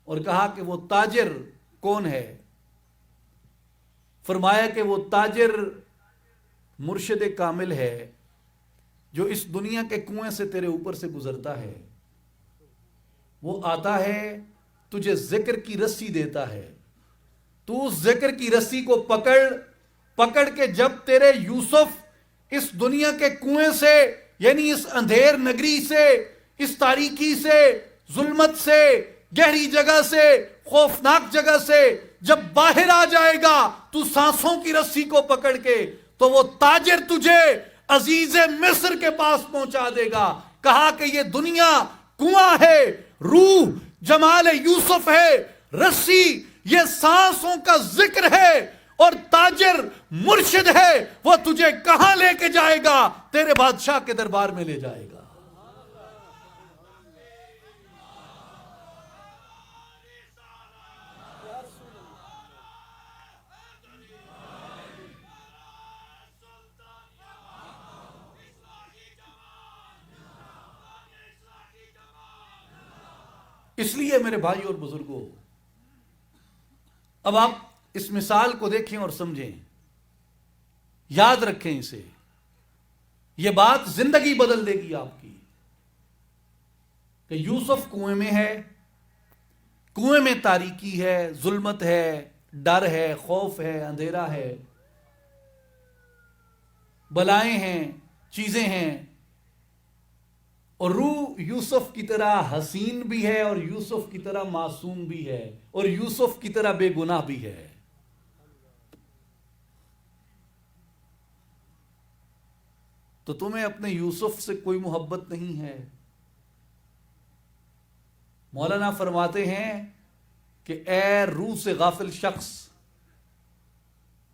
اور کہا کہ وہ تاجر کون ہے؟ فرمایا کہ وہ تاجر مرشد کامل ہے جو اس دنیا کے کنویں سے تیرے اوپر سے گزرتا ہے. وہ آتا ہے تجھے ذکر کی رسی دیتا ہے، تو اس ذکر کی رسی کو پکڑ کے جب تیرے یوسف اس دنیا کے کنویں سے، یعنی اس اندھیر نگری سے، اس تاریکی سے، ظلمت سے، گہری جگہ سے، خوفناک جگہ سے جب باہر آ جائے گا تو سانسوں کی رسی کو پکڑ کے، تو وہ تاجر تجھے عزیز مصر کے پاس پہنچا دے گا. کہا کہ یہ دنیا کنواں ہے، روح جمال یوسف ہے، رسی یہ سانسوں کا ذکر ہے، اور تاجر مرشد ہے، وہ تجھے کہاں لے کے جائے گا؟ تیرے بادشاہ کے دربار میں لے جائے گا. اس لیے میرے بھائی اور بزرگوں، اب آپ اس مثال کو دیکھیں اور سمجھیں، یاد رکھیں اسے. یہ بات زندگی بدل دے گی آپ کی کہ یوسف کنویں میں ہے، کنویں میں تاریکی ہے، ظلمت ہے، ڈر ہے، خوف ہے، اندھیرا ہے، بلائیں ہیں، چیزیں ہیں، اور روح یوسف کی طرح حسین بھی ہے اور یوسف کی طرح معصوم بھی ہے اور یوسف کی طرح بے گناہ بھی ہے. تو تمہیں اپنے یوسف سے کوئی محبت نہیں ہے؟ مولانا فرماتے ہیں کہ اے روح سے غافل شخص،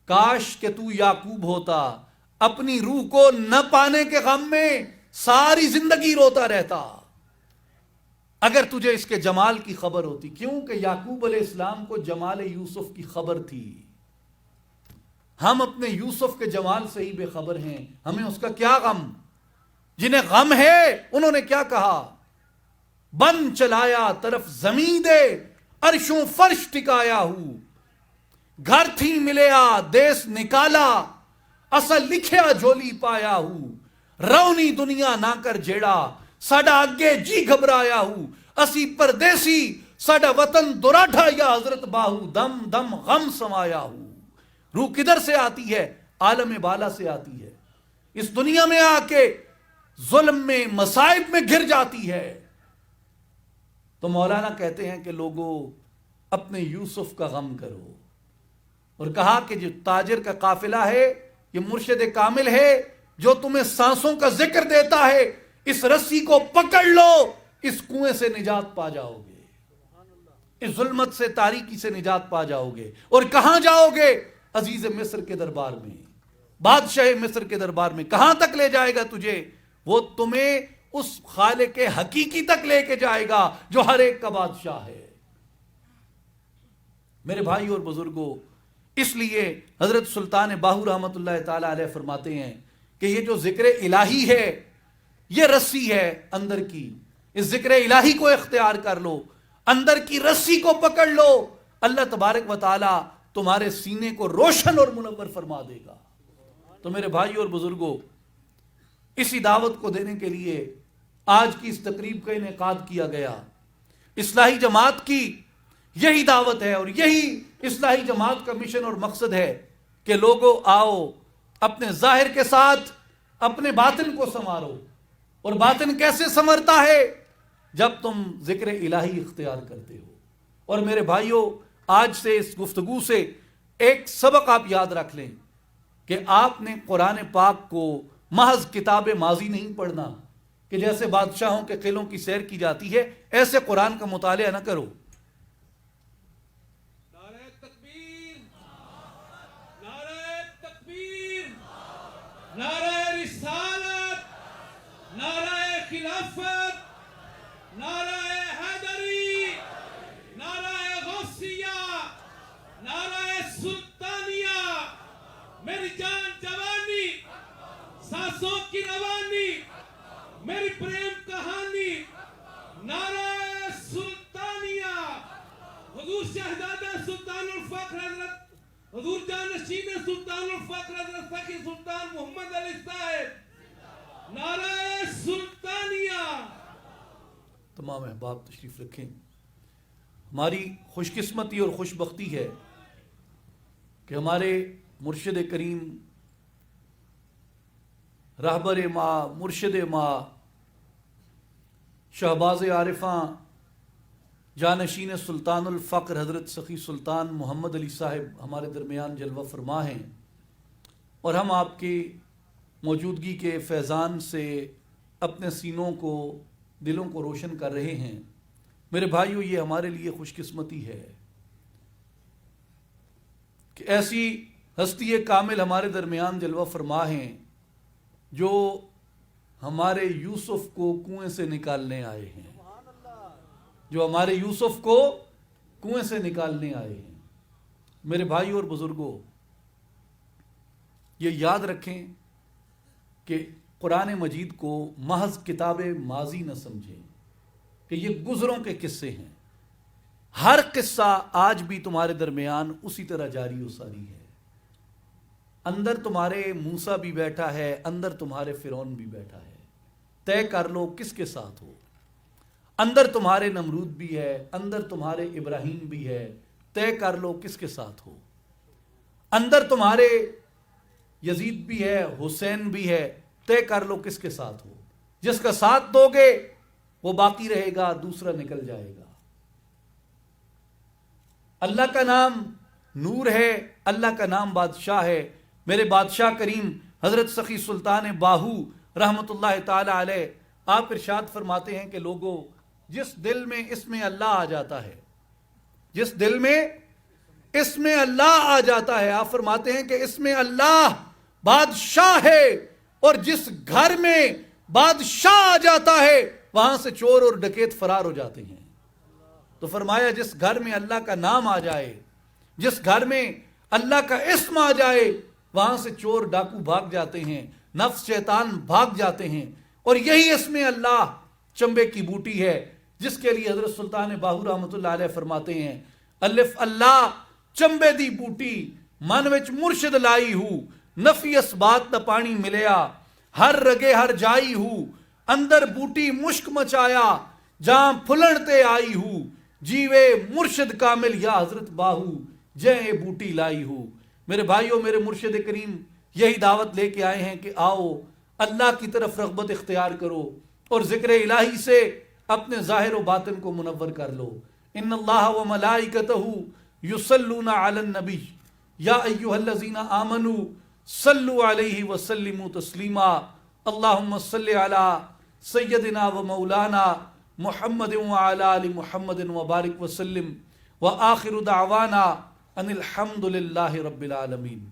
کاش کہ تو یعقوب ہوتا، اپنی روح کو نہ پانے کے غم میں ساری زندگی روتا رہتا. اگر تجھے اس کے جمال کی خبر ہوتی. کیوں کہ یعقوب علیہ السلام کو جمال یوسف کی خبر تھی. ہم اپنے یوسف کے جمال سے ہی بے خبر ہیں, ہمیں اس کا کیا غم. جنہیں غم ہے انہوں نے کیا کہا, بن چلایا طرف زمین دے عرشوں فرش ٹکایا ہوں, گھر تھی ملیا دیس نکالا اصل لکھیا جھولی پایا ہوں, رونی دنیا نہ کر جیڑا ساڈا اگے جی گھبرایا ہوں, اسی پردیسی ساڈا وطن دراٹھا یا حضرت باہو, دم دم غم سمایا ہوں. روح کدھر سے آتی ہے, عالم بالا سے آتی ہے. اس دنیا میں آ کے ظلم میں مصائب میں گر جاتی ہے. تو مولانا کہتے ہیں کہ لوگوں اپنے یوسف کا غم کرو, اور کہا کہ جو تاجر کا قافلہ ہے یہ مرشد کامل ہے جو تمہیں سانسوں کا ذکر دیتا ہے. اس رسی کو پکڑ لو, اس کنویں سے نجات پا جاؤ گے, اس ظلمت سے تاریکی سے نجات پا جاؤ گے. اور کہاں جاؤ گے, عزیز مصر کے دربار میں, بادشاہ مصر کے دربار میں. کہاں تک لے جائے گا تجھے, وہ تمہیں اس خالق حقیقی تک لے کے جائے گا جو ہر ایک کا بادشاہ ہے. میرے بھائی اور بزرگوں, اس لیے حضرت سلطان باہو رحمت اللہ تعالی علیہ فرماتے ہیں کہ یہ جو ذکر الہی ہے یہ رسی ہے اندر کی. اس ذکر الہی کو اختیار کر لو, اندر کی رسی کو پکڑ لو, اللہ تبارک و تعالی تمہارے سینے کو روشن اور منور فرما دے گا. تو میرے بھائی اور بزرگوں, اسی دعوت کو دینے کے لیے آج کی اس تقریب کا انعقاد کیا گیا. اصلاحی جماعت کی یہی دعوت ہے, اور یہی اصلاحی جماعت کا مشن اور مقصد ہے کہ لوگوں آؤ اپنے ظاہر کے ساتھ اپنے باطن کو سنوارو. اور باطن کیسے سنورتا ہے, جب تم ذکر الہی اختیار کرتے ہو. اور میرے بھائیوں, آج سے اس گفتگو سے ایک سبق آپ یاد رکھ لیں کہ آپ نے قرآن پاک کو محض کتاب ماضی نہیں پڑھنا کہ جیسے بادشاہوں کے قلعوں کی سیر کی جاتی ہے ایسے قرآن کا مطالعہ نہ کرو. نعرہ تکبیر, نعرہ تکبیر, نعرہ رسالت, نعرہ خلافت, نعرہ حیدری, نعرہ غوثیہ, نعرہ سلطانیہ. میری جان جوانی, سانسوں کی روانی, میری پریم کہانی, نعرہ سلطانیہ. حضور شہزادہ سلطان الفقر حضرت حضور جانشین سلطان الفقر حضرت سخی سلطان محمد علی صاحب, نعرہ سلطانیہ. تمام احباب تشریف رکھیں. ہماری خوش قسمتی اور خوش بختی ہے کہ ہمارے مرشد کریم, رہبر ماں, مرشد ماں, شہباز عارفاں, جانشین سلطان الفقر حضرت سخی سلطان محمد علی صاحب ہمارے درمیان جلوہ فرما ہیں, اور ہم آپ کی موجودگی کے فیضان سے اپنے سینوں کو, دلوں کو روشن کر رہے ہیں. میرے بھائیو, یہ ہمارے لیے خوش قسمتی ہے کہ ایسی ہستی کامل ہمارے درمیان جلوہ فرما ہیں جو ہمارے یوسف کو کنویں سے نکالنے آئے ہیں, جو ہمارے یوسف کو کنویں سے نکالنے آئے ہیں. میرے بھائیو اور بزرگوں, یہ یاد رکھیں کہ قرآن مجید کو محض کتاب ماضی نہ سمجھیں کہ یہ گزروں کے قصے ہیں. ہر قصہ آج بھی تمہارے درمیان اسی طرح جاری و ساری ہے. اندر تمہارے موسیٰ بھی بیٹھا ہے, اندر تمہارے فرعون بھی بیٹھا ہے. طے کر لو کس کے ساتھ ہو. اندر تمہارے نمرود بھی ہے, اندر تمہارے ابراہیم بھی ہے. طے کر لو کس کے ساتھ ہو. اندر تمہارے یزید بھی ہے, حسین بھی ہے. طے کر لو کس کے ساتھ ہو. جس کا ساتھ دو گے وہ باقی رہے گا, دوسرا نکل جائے گا. اللہ کا نام نور ہے, اللہ کا نام بادشاہ ہے. میرے بادشاہ کریم حضرت سخی سلطان باہو رحمت اللہ تعالی علیہ, آپ ارشاد فرماتے ہیں کہ لوگوں, جس دل میں اس میں اللہ آ جاتا ہے, جس دل میں اس میں اللہ آ جاتا ہے, آپ فرماتے ہیں کہ اس میں اللہ بادشاہ ہے, اور جس گھر میں بادشاہ آ جاتا ہے وہاں سے چور اور ڈکیت فرار ہو جاتے ہیں۔ تو فرمایا جس گھر میں اللہ کا نام آ جائے، جس گھر میں اللہ کا اسم آ جائے، وہاں سے چور ڈاکو بھاگ جاتے ہیں، نفس شیطان بھاگ جاتے ہیں۔ اور یہی اسم اللہ چنبے کی بوٹی ہے، جس کے لیے حضرت سلطان باہو رحمۃ اللہ علیہ فرماتے ہیں، الف اللہ چنبے دی بوٹی من وچ مرشد لائی ہو، نفی اس بات نہ پانی ملیا، ہر رگے ہر جائی ہو، اندر بوٹی مشک مچایا، جہاں پھلن تے آئی ہو، جیوے مرشد کامل یا حضرت باہو جے بوٹی لائی ہو۔ میرے بھائیوں، میرے مرشد کریم یہی دعوت لے کے آئے ہیں کہ آؤ اللہ کی طرف رغبت اختیار کرو اور ذکر الہی سے اپنے ظاہر و باطن کو منور کر لو۔ ان اللہ و ملائکتہ یصلون علی النبی یا ایھا الذین آمنوا صلوا علیہ وسلموا تسلیما اللہم صل علی سیدنا و مولانا محمد وعلی آل محمد وبارک وسلم وآخر دعوانا ان الحمد للہ رب العالمین۔